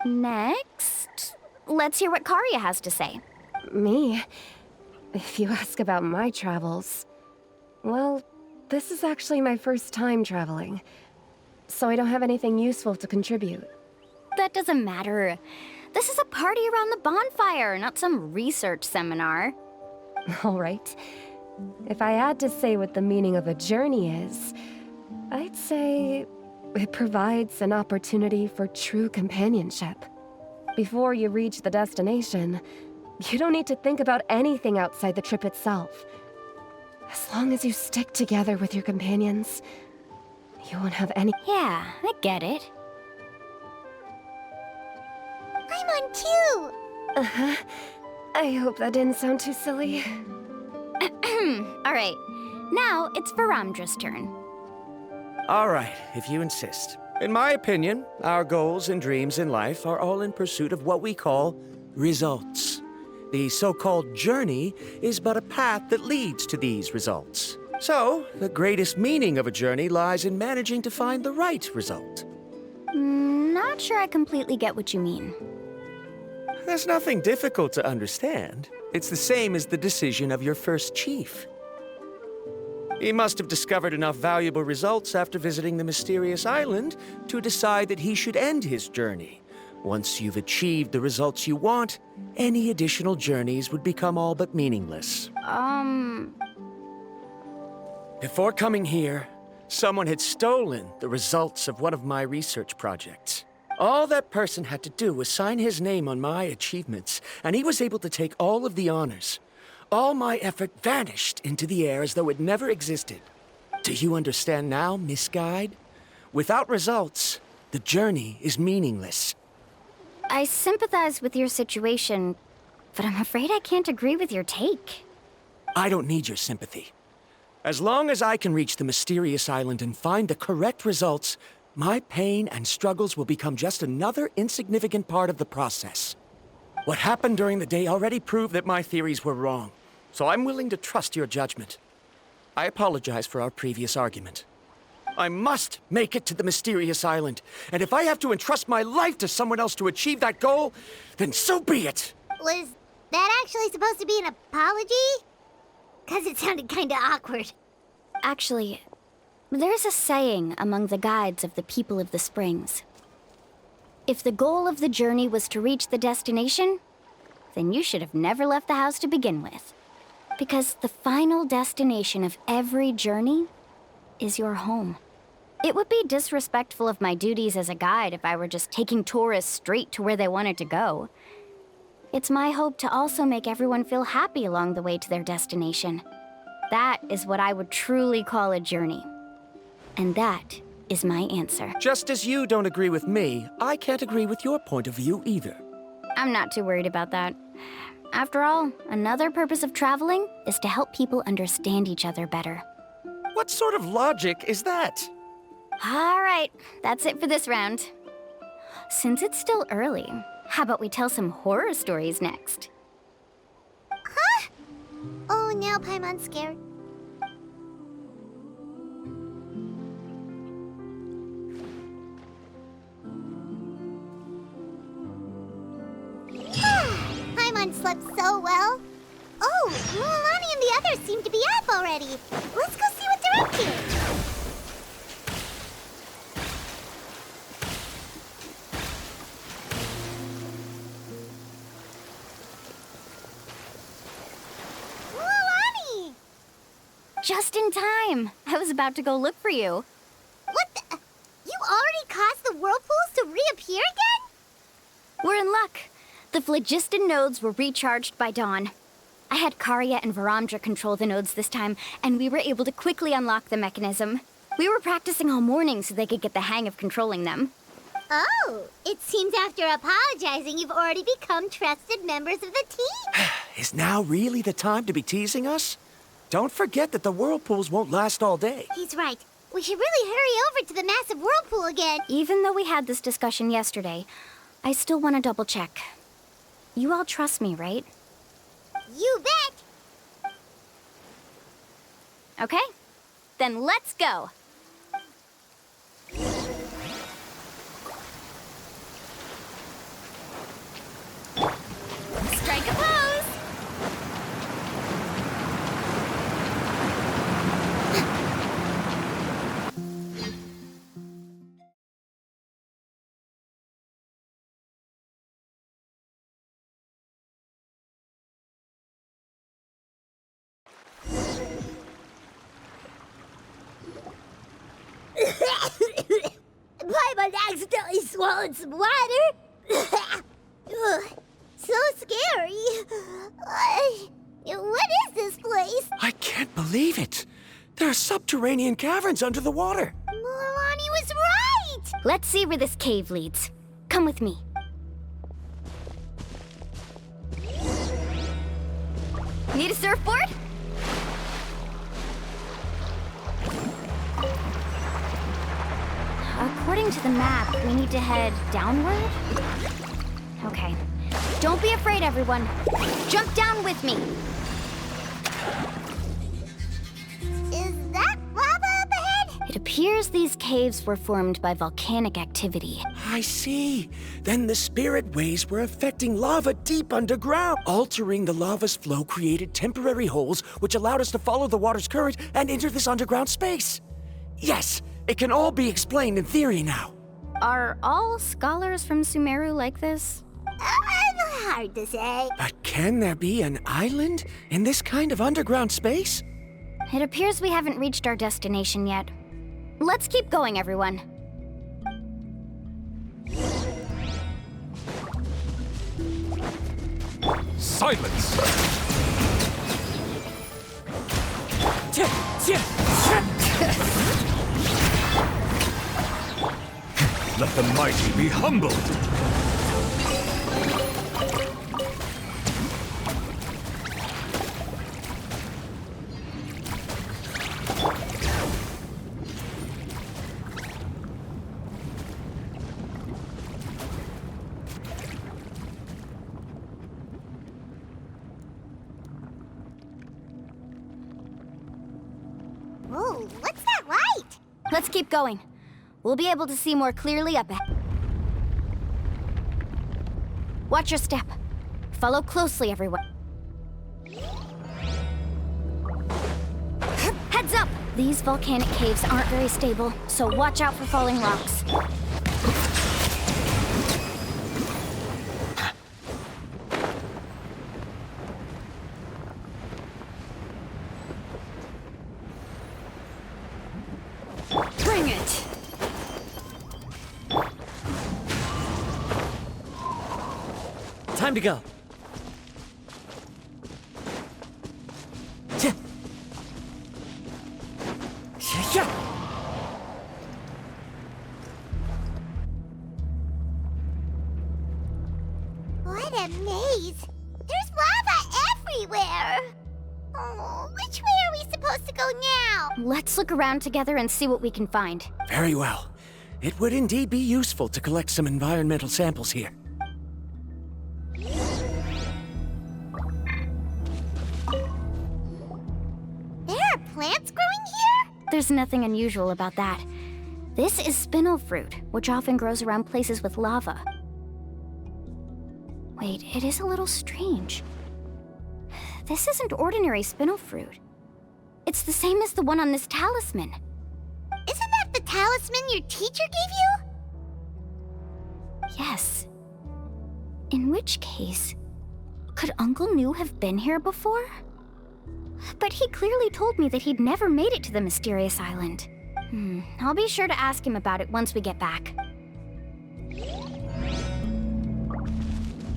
H: Next, let's hear what Karia has to say.
C: Me? If you ask about my travels... Well, this is actually my first time traveling, so I don't have anything useful to contribute.
H: That doesn't matter. This is a party around the bonfire, not some research seminar.
C: All right. If I had to say what the meaning of a journey is, I'd say it provides an opportunity for true companionship. Before you reach the destination, you don't need to think about anything outside the trip itself. As long as you stick together with your companions, you won't have any—
H: Yeah, I get it.
B: I'm on too!
C: Uh-huh. I hope that didn't sound too silly.
H: All right, now it's Varamdra's turn.
D: All right, if you insist. In my opinion, our goals and dreams in life are all in pursuit of what we call results. The so-called journey is but a path that leads to these results. So, the greatest meaning of a journey lies in managing to find the right result.
H: Not sure I completely get what you mean.
D: There's nothing difficult to understand. It's the same as the decision of your first chief. He must have discovered enough valuable results after visiting the mysterious island to decide that he should end his journey. Once you've achieved the results you want, any additional journeys would become all but meaningless. Before coming here, someone had stolen the results of one of my research projects. All that person had to do was sign his name on my achievements, and he was able to take all of the honors. All my effort vanished into the air as though it never existed. Do you understand now, Miss Guide? Without results, the journey is meaningless.
H: I sympathize with your situation, but I'm afraid I can't agree with your take.
D: I don't need your sympathy. As long as I can reach the mysterious island and find the correct results, my pain and struggles will become just another insignificant part of the process. What happened during the day already proved that my theories were wrong, so I'm willing to trust your judgment. I apologize for our previous argument. I must make it to the mysterious island, and if I have to entrust my life to someone else to achieve that goal, then so be it!
B: Was that actually supposed to be an apology? 'Cause it sounded kinda awkward.
H: Actually, there's a saying among the guides of the people of the springs. If the goal of the journey was to reach the destination, then you should have never left the house to begin with. Because the final destination of every journey is your home. It would be disrespectful of my duties as a guide if I were just taking tourists straight to where they wanted to go. It's my hope to also make everyone feel happy along the way to their destination. That is what I would truly call a journey. And that is my answer.
D: Just as you don't agree with me, I can't agree with your point of view either.
H: I'm not too worried about that. After all, another purpose of traveling is to help people understand each other better.
D: What sort of logic is that?
H: All right, that's it for this round. Since it's still early, how about we tell some horror stories next?
B: Huh? Oh, now Paimon's scared. Paimon slept so well. Oh, Mualani and the others seem to be up already. Let's go see what they're up to. Mualani!
H: Just in time. I was about to go look for you.
B: What the? You already caused the whirlpools to reappear again?
H: We're in luck. The phlogiston nodes were recharged by dawn. I had Karya and Varamdra control the nodes this time, and we were able to quickly unlock the mechanism. We were practicing all morning so they could get the hang of controlling them.
B: Oh, it seems after apologizing, you've already become trusted members of the team.
D: Is now really the time to be teasing us? Don't forget that the whirlpools won't last all day.
B: He's right. We should really hurry over to the massive whirlpool again.
H: Even though we had this discussion yesterday, I still want to double check. You all trust me, right?
B: You bet!
H: Okay, then let's go! Strike a pose!
B: someone accidentally swallowed some water. Ugh, so scary. What is this place?
D: I can't believe it. There are subterranean caverns under the water.
B: Mualani was right!
H: Let's see where this cave leads. Come with me. Need a surfboard? According to the map, we need to head downward? Okay. Don't be afraid, everyone. Jump down with me.
B: Is that lava up ahead?
H: It appears these caves were formed by volcanic activity.
D: I see. Then the spirit waves were affecting lava deep underground. Altering the lava's flow created temporary holes which allowed us to follow the water's current and enter this underground space. Yes, it can all be explained in theory now.
H: Are all scholars from Sumeru like this?
B: Hard to say.
D: But can there be an island in this kind of underground space?
H: It appears we haven't reached our destination yet. Let's keep going, everyone.
J: Silence! Let the mighty be humbled!
B: Whoa, what's that light?
H: Let's keep going. We'll be able to see more clearly up ahead. Watch your step. Follow closely, everyone. Heads up! These volcanic caves aren't very stable, so watch out for falling rocks. Bring it!
M: Time to go.
B: What a maze! There's lava everywhere! Oh, which way are we supposed to go now?
H: Let's look around together and see what we can find.
D: Very well. It would indeed be useful to collect some environmental samples here.
B: There are plants growing here?
H: There's nothing unusual about that. This is spinel fruit, which often grows around places with lava. Wait, it is a little strange. This isn't ordinary spinel fruit. It's the same as the one on this talisman.
B: Isn't that the talisman your teacher gave you?
H: Yes. In which case, could Uncle New have been here before? But he clearly told me that he'd never made it to the mysterious island. I'll be sure to ask him about it once we get back.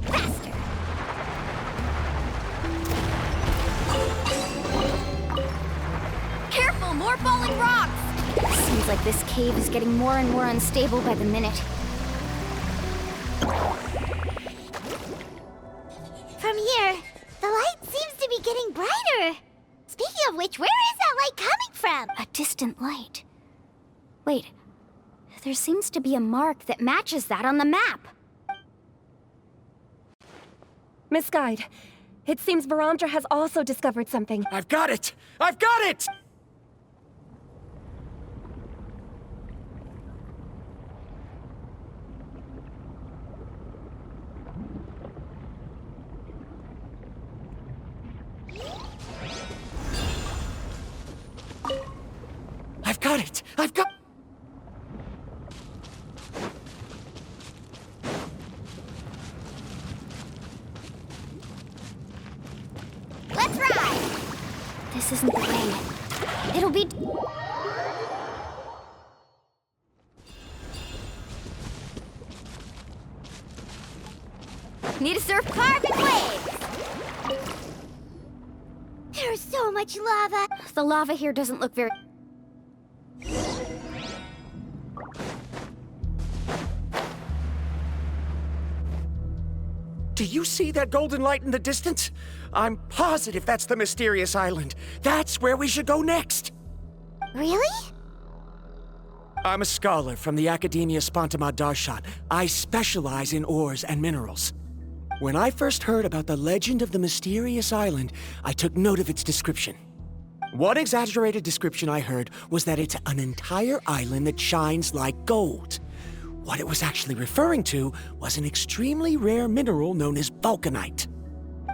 B: Faster!
H: Careful, more falling rocks! Seems like this cave is getting more and more unstable by the minute.
B: From here, the light seems to be getting brighter. Speaking of which, where is that light coming from?
H: A distant light. Wait, there seems to be a mark that matches that on the map.
C: Miss Guide, it seems Varandra has also discovered something.
D: I've got it! I've got it! I've got it! I've got...
B: Let's ride!
H: This isn't the way. It'll be... Need to surf carving waves!
B: There's so much lava.
H: The lava here doesn't look very...
D: Do you see that golden light in the distance? I'm positive that's the mysterious island. That's where we should go next.
B: Really?
D: I'm a scholar from the Academia Spontamad Darshan. I specialize in ores and minerals. When I first heard about the legend of the mysterious island, I took note of its description. One exaggerated description I heard was that it's an entire island that shines like gold. What it was actually referring to was an extremely rare mineral known as vulcanite.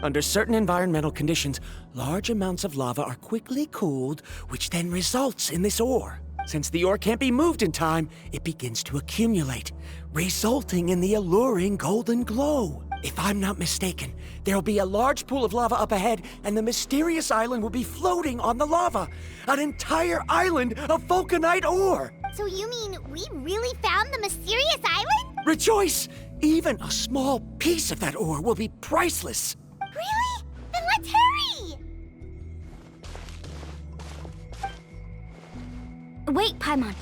D: Under certain environmental conditions, large amounts of lava are quickly cooled, which then results in this ore. Since the ore can't be moved in time, it begins to accumulate, resulting in the alluring golden glow. If I'm not mistaken, there'll be a large pool of lava up ahead, and the mysterious island will be floating on the lava. An entire island of vulcanite ore!
B: So you mean we really found the mysterious island?
D: Rejoice! Even a small piece of that ore will be priceless.
B: Really? Then let's hurry!
H: Wait, Paimon.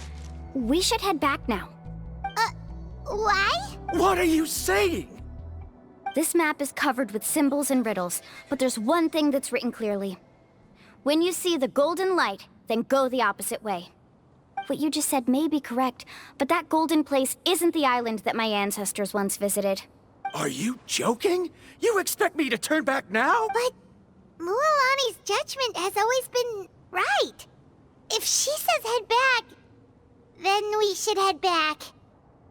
H: We should head back now.
B: Why?
D: What are you saying?
H: This map is covered with symbols and riddles, but there's one thing that's written clearly. When you see the golden light, then go the opposite way. What you just said may be correct, but that golden place isn't the island that my ancestors once visited.
D: Are you joking? You expect me to turn back now?
B: But Mualani's judgment has always been right. If she says head back, then we should head back.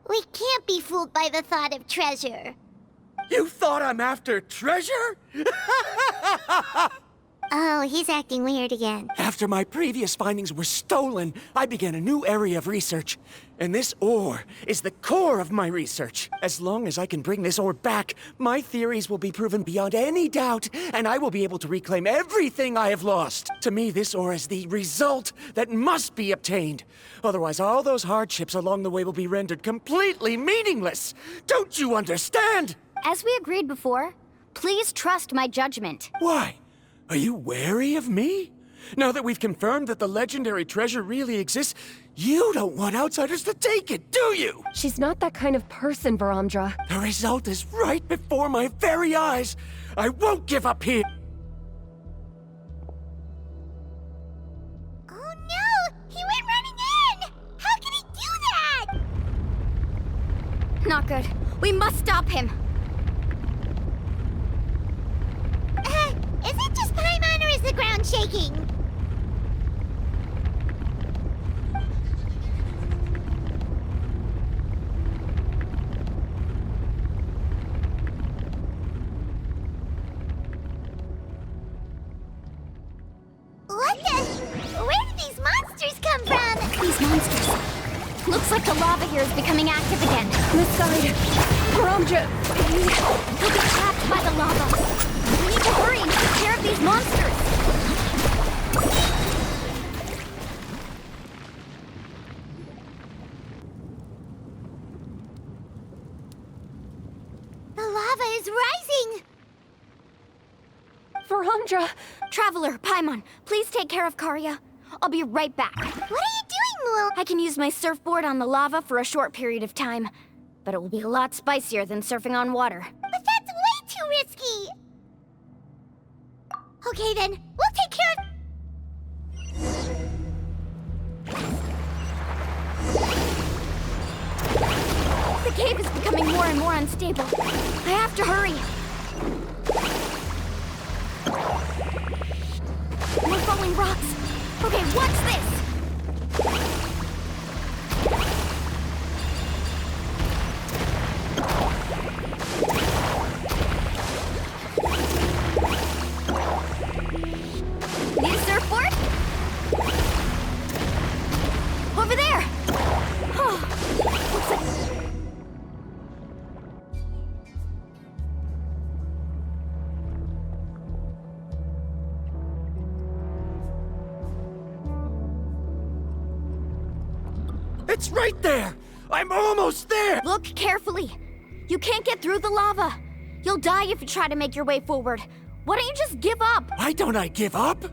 B: We can't be fooled by the thought of treasure.
D: You thought I'm after treasure?
B: Oh, he's acting weird again.
D: After my previous findings were stolen, I began a new area of research. And this ore is the core of my research. As long as I can bring this ore back, my theories will be proven beyond any doubt, and I will be able to reclaim everything I have lost. To me, this ore is the result that must be obtained. Otherwise, all those hardships along the way will be rendered completely meaningless. Don't you understand?
H: As we agreed before, please trust my judgment.
D: Why? Are you wary of me? Now that we've confirmed that the legendary treasure really exists, you don't want outsiders to take it, do you?
C: She's not that kind of person, Varamdra.
D: The result is right before my very eyes. I won't give up here.
B: Oh no! He went running in! How can he do that?
H: Not good. We must stop him.
B: Is it just Paimon or is the ground shaking? What the? Where did these monsters come from?
H: These monsters. Looks like the lava here is becoming active again.
C: This side. Varamdra,
H: He'll be trapped by the lava. We need to hurry and take care of these monsters!
B: The lava is rising!
C: Varamdra!
H: Traveler, Paimon, please take care of Karya. I'll be right back.
B: What are you doing, Mual?
H: I can use my surfboard on the lava for a short period of time, but it will be a lot spicier than surfing on water.
B: But that's way too risky! Okay then, we'll take care of...
H: The cave is becoming more and more unstable. I have to hurry. We're falling rocks. Okay, watch this! Need a surfboard? Over there! Oh, looks like...
D: It's right there! I'm almost there!
H: Look carefully. You can't get through the lava. You'll die if you try to make your way forward. Why don't you just give up?
D: Why don't I give up?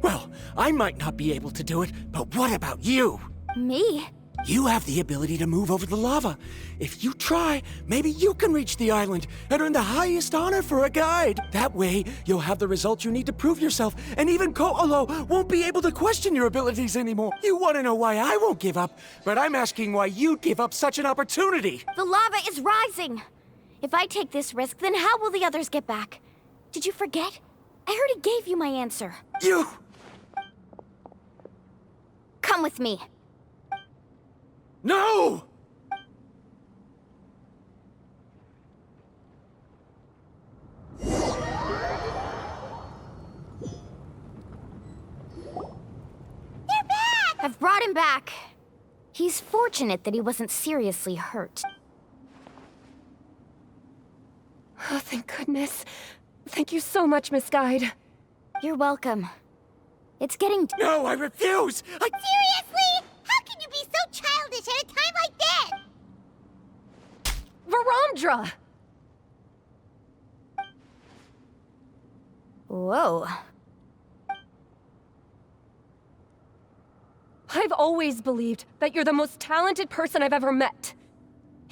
D: Well, I might not be able to do it, but what about you?
H: Me?
D: You have the ability to move over the lava. If you try, maybe you can reach the island and earn the highest honor for a guide. That way, you'll have the results you need to prove yourself, and even Ko'olo won't be able to question your abilities anymore. You want to know why I won't give up, but I'm asking why you'd give up such an opportunity.
H: The lava is rising. If I take this risk, then how will the others get back? Did you forget? I already gave you my answer.
D: You...
H: Come with me.
D: No!
H: I've brought him back. He's fortunate that he wasn't seriously hurt.
C: Oh, thank goodness. Thank you so much, Miss Guide.
H: You're welcome. It's getting...
D: No, I refuse!
B: Seriously? How can you be so childish at a time like this?
C: Varandra!
H: Whoa.
C: I've always believed that you're the most talented person I've ever met.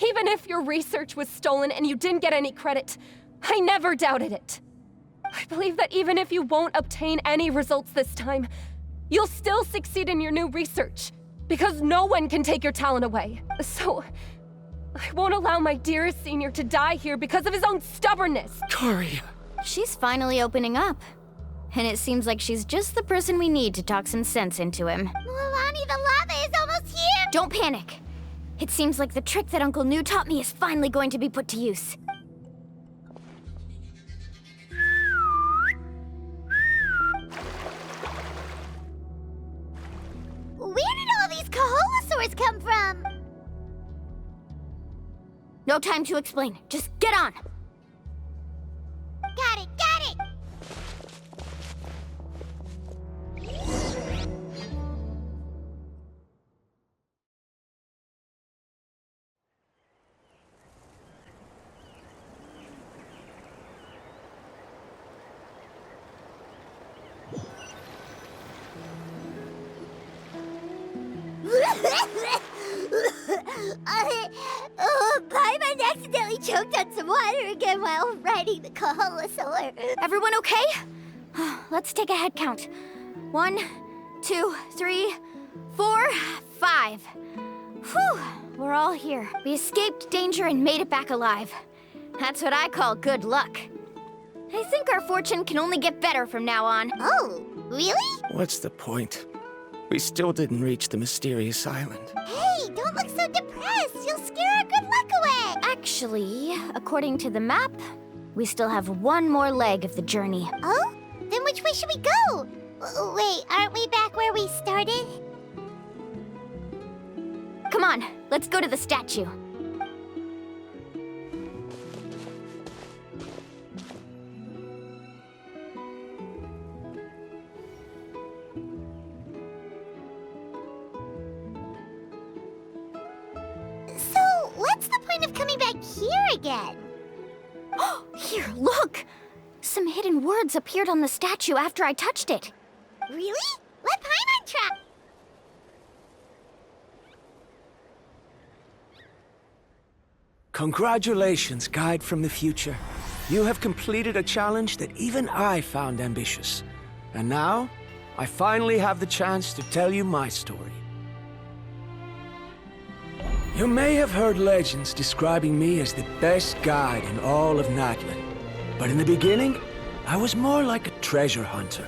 C: Even if your research was stolen and you didn't get any credit, I never doubted it. I believe that even if you won't obtain any results this time, you'll still succeed in your new research, because no one can take your talent away. So, I won't allow my dearest senior to die here because of his own stubbornness.
D: Kari.
H: She's finally opening up. And it seems like she's just the person we need to talk some sense into him.
B: Mualani, the lava is almost here!
H: Don't panic. It seems like the trick that Uncle New taught me is finally going to be put to use.
B: Where did all these Kaholosaurs come from?
H: No time to explain. Just get on.
B: Got it, got it! Paimon accidentally choked on some water again while riding the Kaholosaur.
H: Everyone okay? Let's take a head count. 1, 2, 3, 4, 5. Whew, we're all here. We escaped danger and made it back alive. That's what I call good luck. I think our fortune can only get better from now on.
B: Oh, really?
D: What's the point? We still didn't reach the mysterious island.
B: Hey, don't look so depressed. You'll scare our good luck away.
H: Actually, according to the map, we still have one more leg of the journey.
B: Oh? Then which way should we go? Wait, aren't we back where we started?
H: Come on, let's go to the statue.
B: So, what's the point of coming back here again?
H: Here, look! Some hidden words appeared on the statue after I touched it.
B: Really? Let Paimon try.
D: Congratulations, Guide from the Future. You have completed a challenge that even I found ambitious. And now, I finally have the chance to tell you my story. You may have heard legends describing me as the best guide in all of Natlan. But in the beginning, I was more like a treasure hunter.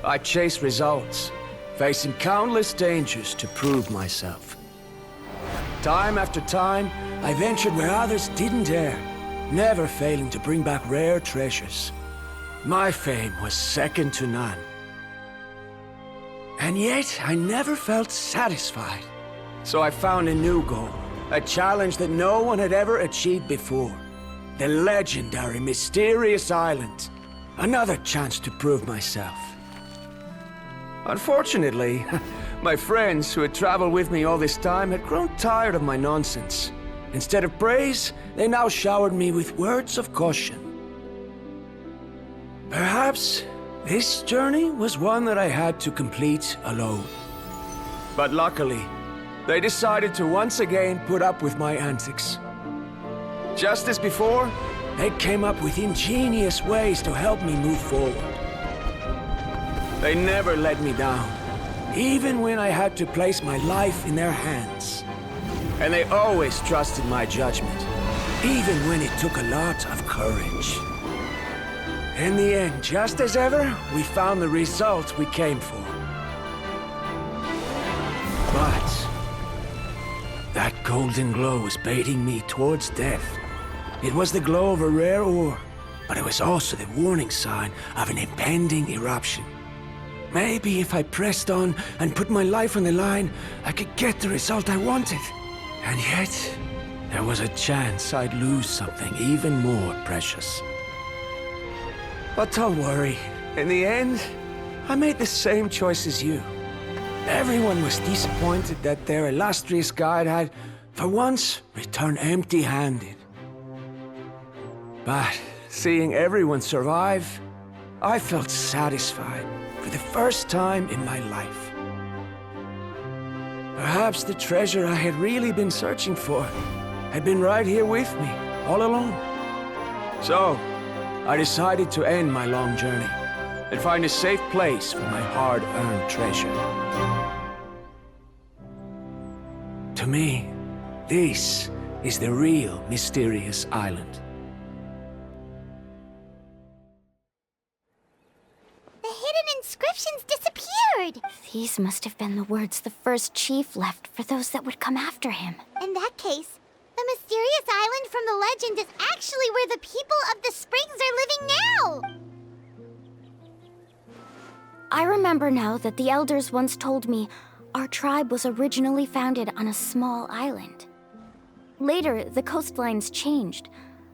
D: I chased results, facing countless dangers to prove myself. Time after time, I ventured where others didn't dare, never failing to bring back rare treasures. My fame was second to none. And yet, I never felt satisfied. So I found a new goal, a challenge that no one had ever achieved before. The legendary Mysterious Island. Another chance to prove myself. Unfortunately, my friends who had traveled with me all this time had grown tired of my nonsense. Instead of praise, they now showered me with words of caution. Perhaps this journey was one that I had to complete alone. But luckily, they decided to once again put up with my antics. Just as before, they came up with ingenious ways to help me move forward. They never let me down, even when I had to place my life in their hands. And they always trusted my judgment, even when it took a lot of courage. In the end, just as ever, we found the result we came for. But that golden glow was baiting me towards death. It was the glow of a rare ore, but it was also the warning sign of an impending eruption. Maybe if I pressed on and put my life on the line, I could get the result I wanted. And yet, there was a chance I'd lose something even more precious. But don't worry. In the end, I made the same choice as you. Everyone was disappointed that their illustrious guide had, for once, returned empty-handed. But seeing everyone survive, I felt satisfied for the first time in my life. Perhaps the treasure I had really been searching for had been right here with me, all along. So, I decided to end my long journey and find a safe place for my hard-earned treasure. To me, this is the real mysterious island.
B: The hidden inscriptions disappeared!
H: These must have been the words the first chief left for those that would come after him.
B: In that case, the mysterious island from the legend is actually where the people of the springs are living now!
H: I remember now that the elders once told me our tribe was originally founded on a small island. Later, the coastlines changed,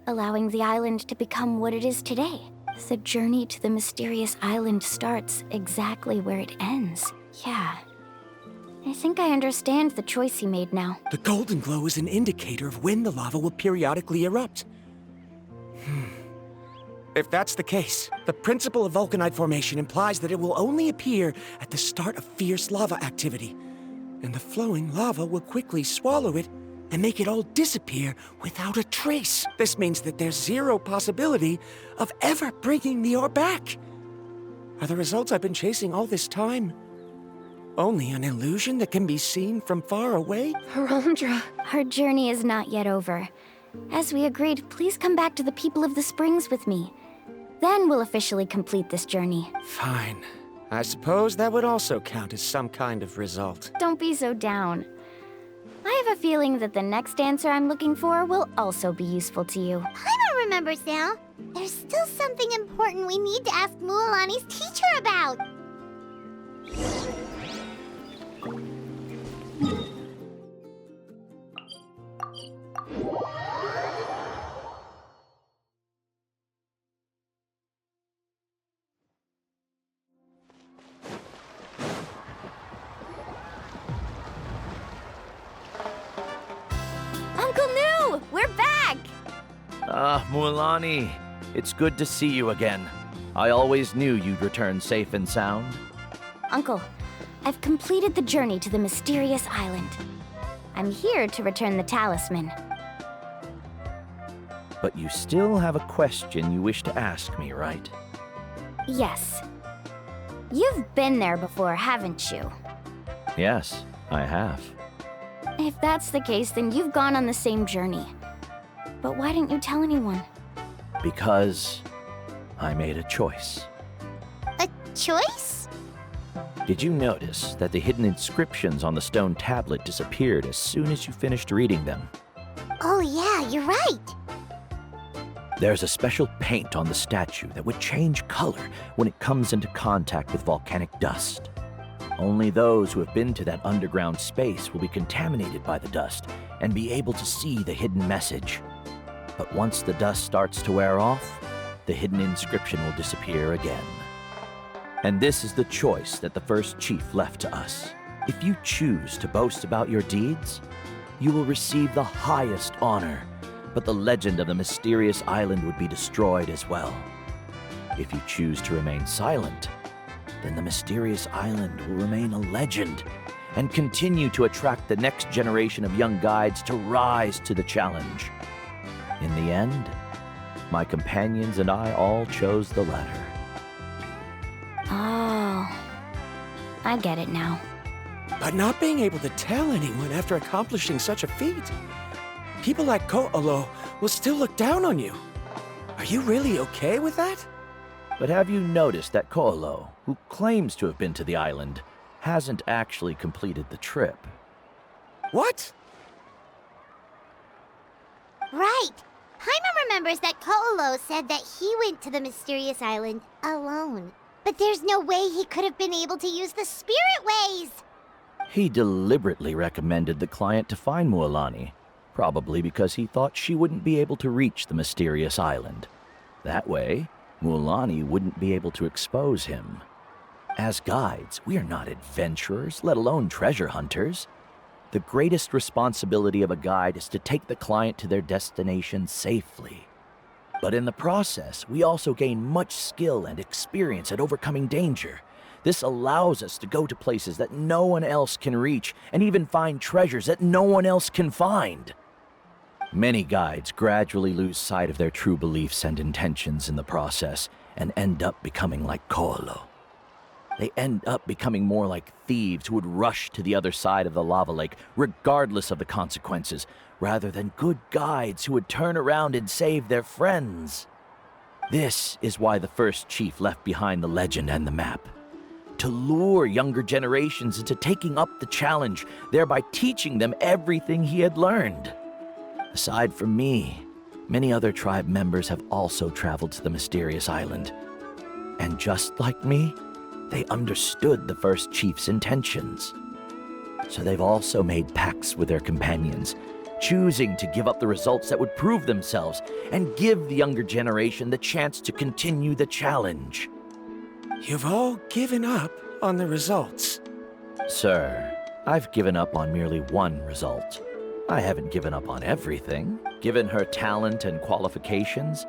H: allowing the island to become what it is today. The journey to the mysterious island starts exactly where it ends. Yeah. I think I understand the choice he made now.
D: The golden glow is an indicator of when the lava will periodically erupt. If that's the case, the principle of vulcanite formation implies that it will only appear at the start of fierce lava activity, and the flowing lava will quickly swallow it and make it all disappear without a trace. This means that there's zero possibility of ever bringing the ore back. Are the results I've been chasing all this time only an illusion that can be seen from far away?
C: Harondra.
H: Our journey is not yet over. As we agreed, please come back to the people of the springs with me. Then we'll officially complete this journey.
D: Fine. I suppose that would also count as some kind of result.
H: Don't be so down. I have a feeling that the next answer I'm looking for will also be useful to you.
B: I don't remember, Sal. There's still something important we need to ask Mualani's teacher about.
H: Uncle New! We're back!
N: Mualani, it's good to see you again. I always knew you'd return safe and sound.
H: Uncle, I've completed the journey to the mysterious island. I'm here to return the talisman.
N: But you still have a question you wish to ask me, right?
H: Yes. You've been there before, haven't you?
N: Yes, I have.
H: If that's the case, then you've gone on the same journey. But why didn't you tell anyone?
N: Because I made a choice.
B: A choice?
N: Did you notice that the hidden inscriptions on the stone tablet disappeared as soon as you finished reading them?
B: Oh yeah, you're right.
N: There's a special paint on the statue that would change color when it comes into contact with volcanic dust. Only those who have been to that underground space will be contaminated by the dust and be able to see the hidden message. But once the dust starts to wear off, the hidden inscription will disappear again. And this is the choice that the first chief left to us. If you choose to boast about your deeds, you will receive the highest honor, but the legend of the mysterious island would be destroyed as well. If you choose to remain silent, then the mysterious island will remain a legend and continue to attract the next generation of young guides to rise to the challenge. In the end, my companions and I all chose the latter.
H: Oh, I get it now.
D: But not being able to tell anyone after accomplishing such a feat. People like Ko'olo will still look down on you. Are you really okay with that?
N: But have you noticed that Ko'olo, who claims to have been to the island, hasn't actually completed the trip?
D: What?
B: Right. Paimon remembers that Ko'olo said that he went to the mysterious island alone. But there's no way he could have been able to use the spirit ways!
N: He deliberately recommended the client to find Mualani, probably because he thought she wouldn't be able to reach the mysterious island. That way, Mualani wouldn't be able to expose him. As guides, we are not adventurers, let alone treasure hunters. The greatest responsibility of a guide is to take the client to their destination safely. But in the process, we also gain much skill and experience at overcoming danger. This allows us to go to places that no one else can reach, and even find treasures that no one else can find. Many guides gradually lose sight of their true beliefs and intentions in the process, and end up becoming like Ko'olo. They end up becoming more like thieves who would rush to the other side of the lava lake, regardless of the consequences, rather than good guides who would turn around and save their friends. This is why the first chief left behind the legend and the map. To lure younger generations into taking up the challenge, thereby teaching them everything he had learned. Aside from me, many other tribe members have also traveled to the mysterious island. And just like me, they understood the first chief's intentions. So they've also made pacts with their companions, choosing to give up the results that would prove themselves and give the younger generation the chance to continue the challenge.
D: You've all given up on the results.
N: Sir, I've given up on merely one result. I haven't given up on everything. Given her talent and qualifications,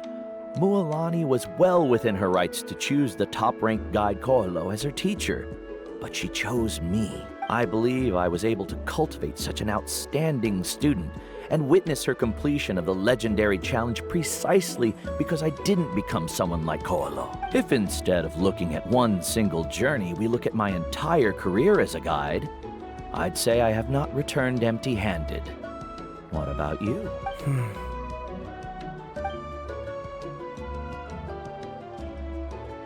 N: Mualani was well within her rights to choose the top-ranked guide Ko'olo as her teacher. But she chose me. I believe I was able to cultivate such an outstanding student and witness her completion of the legendary challenge precisely because I didn't become someone like Ko'olo. If instead of looking at one single journey, we look at my entire career as a guide, I'd say I have not returned empty-handed. What about you?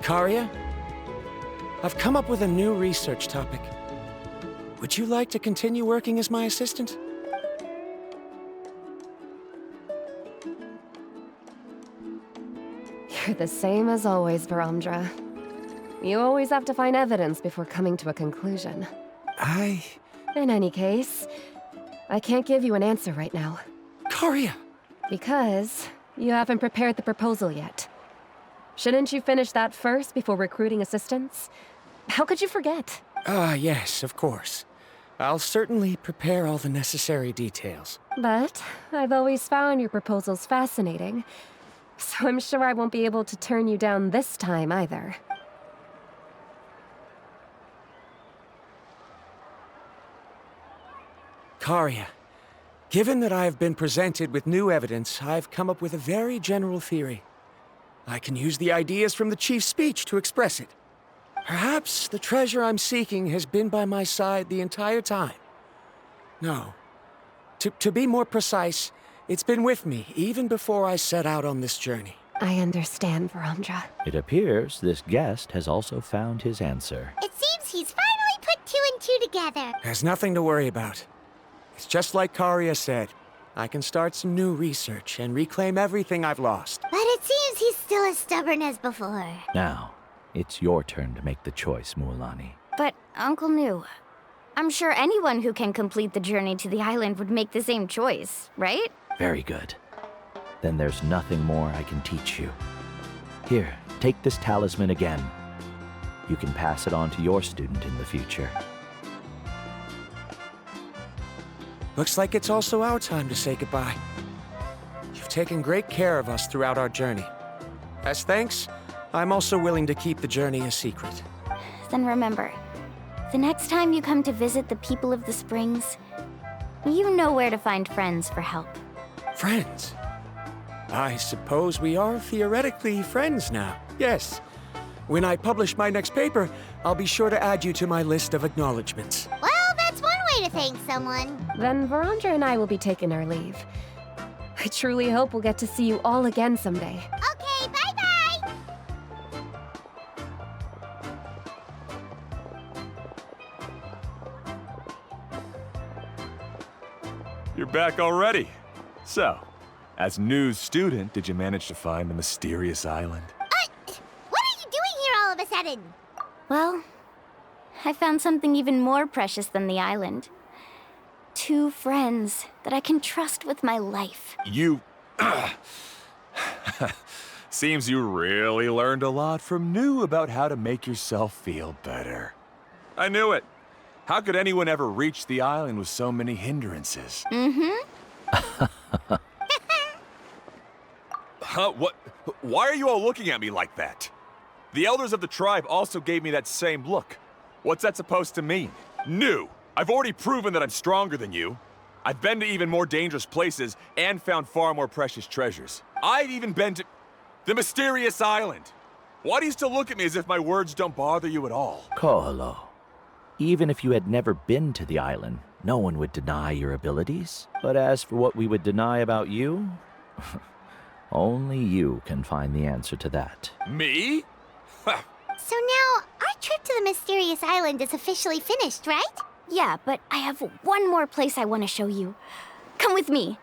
D: Karia, I've come up with a new research topic. Would you like to continue working as my assistant?
C: You're the same as always, Varamdra. You always have to find evidence before coming to a conclusion. In any case, I can't give you an answer right now.
D: Karia!
C: Because you haven't prepared the proposal yet. Shouldn't you finish that first before recruiting assistants? How could you forget?
D: Yes, of course. I'll certainly prepare all the necessary details.
C: But I've always found your proposals fascinating, so I'm sure I won't be able to turn you down this time either.
D: Karia, given that I have been presented with new evidence, I've come up with a very general theory. I can use the ideas from the chief's speech to express it. Perhaps the treasure I'm seeking has been by my side the entire time. No. To be more precise, it's been with me even before I set out on this journey.
C: I understand, Varamdra.
N: It appears this guest has also found his answer.
B: It seems he's finally put two and two together.
D: There's nothing to worry about. It's just like Karia said. I can start some new research and reclaim everything I've lost.
B: But it seems he's still as stubborn as before.
N: Now, it's your turn to make the choice, Mualani.
H: But, Uncle Nu, I'm sure anyone who can complete the journey to the island would make the same choice, right?
N: Very good. Then there's nothing more I can teach you. Here, take this talisman again. You can pass it on to your student in the future.
D: looks like it's also our time to say goodbye. You've taken great care of us throughout our journey. As thanks, I'm also willing to keep the journey a secret.
H: Then remember, the next time you come to visit the people of the Springs, you know where to find friends for help.
D: Friends? I suppose we are theoretically friends now. Yes. When I publish my next paper, I'll be sure to add you to my list of acknowledgements.
B: Well, that's one way to thank someone.
C: Then Verandra and I will be taking our leave. I truly hope we'll get to see you all again someday.
B: Okay, bye-bye!
J: You're back already. So, as news student, did you manage to find the mysterious island?
B: What are you doing here all of a sudden?
H: Well, I found something even more precious than the island. 2 friends that I can trust with my life.
J: You... Seems you really learned a lot from New about how to make yourself feel better. I knew it. How could anyone ever reach the island with so many hindrances? Huh? What? Why are you all looking at me like that? The elders of the tribe also gave me that same look. What's that supposed to mean? New! I've already proven that I'm stronger than you. I've been to even more dangerous places and found far more precious treasures. I've even been to the mysterious island. Why do you still look at me as if my words don't bother you at all?
N: Ko'olo, even if you had never been to the island, no one would deny your abilities. But as for what we would deny about you, only you can find the answer to that.
J: Me?
B: So now, our trip to the mysterious island is officially finished, right?
H: Yeah, but I have one more place I want to show you. Come with me.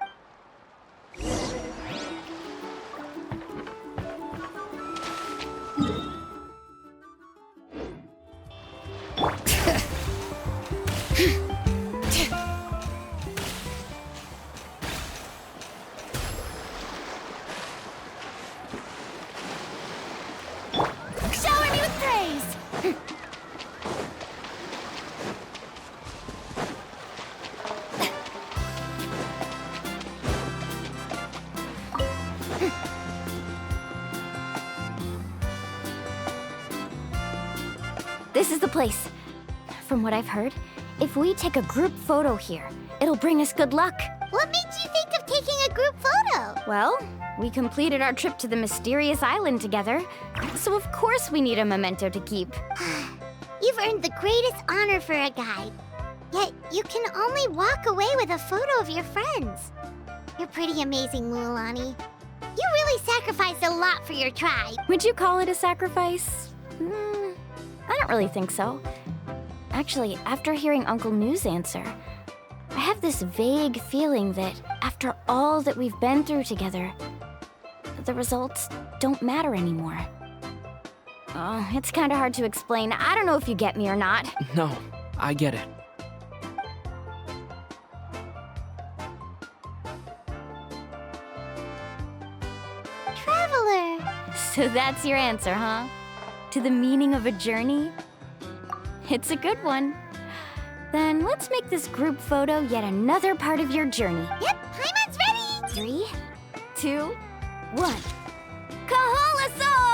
B: Shower me with praise!
H: This is the place. From what I've heard, if we take a group photo here, it'll bring us good luck.
B: What made you think of taking a group photo?
H: Well, we completed our trip to the mysterious island together, so of course we need a memento to keep.
B: You've earned the greatest honor for a guide. Yet, you can only walk away with a photo of your friends. You're pretty amazing, Mualani. You really sacrificed a lot for your tribe.
H: Would you call it a sacrifice? I don't really think so. Actually, after hearing Uncle New's answer, I have this vague feeling that after all that we've been through together, the results don't matter anymore. Oh, it's kind of hard to explain. I don't know if you get me or not.
I: No, I get it.
B: Traveler!
H: So that's your answer, huh? To the meaning of a journey? It's a good one. Then let's make this group photo yet another part of your journey.
B: Yep, Paimon's ready!
H: 3, 2, 1. Kaholasaur!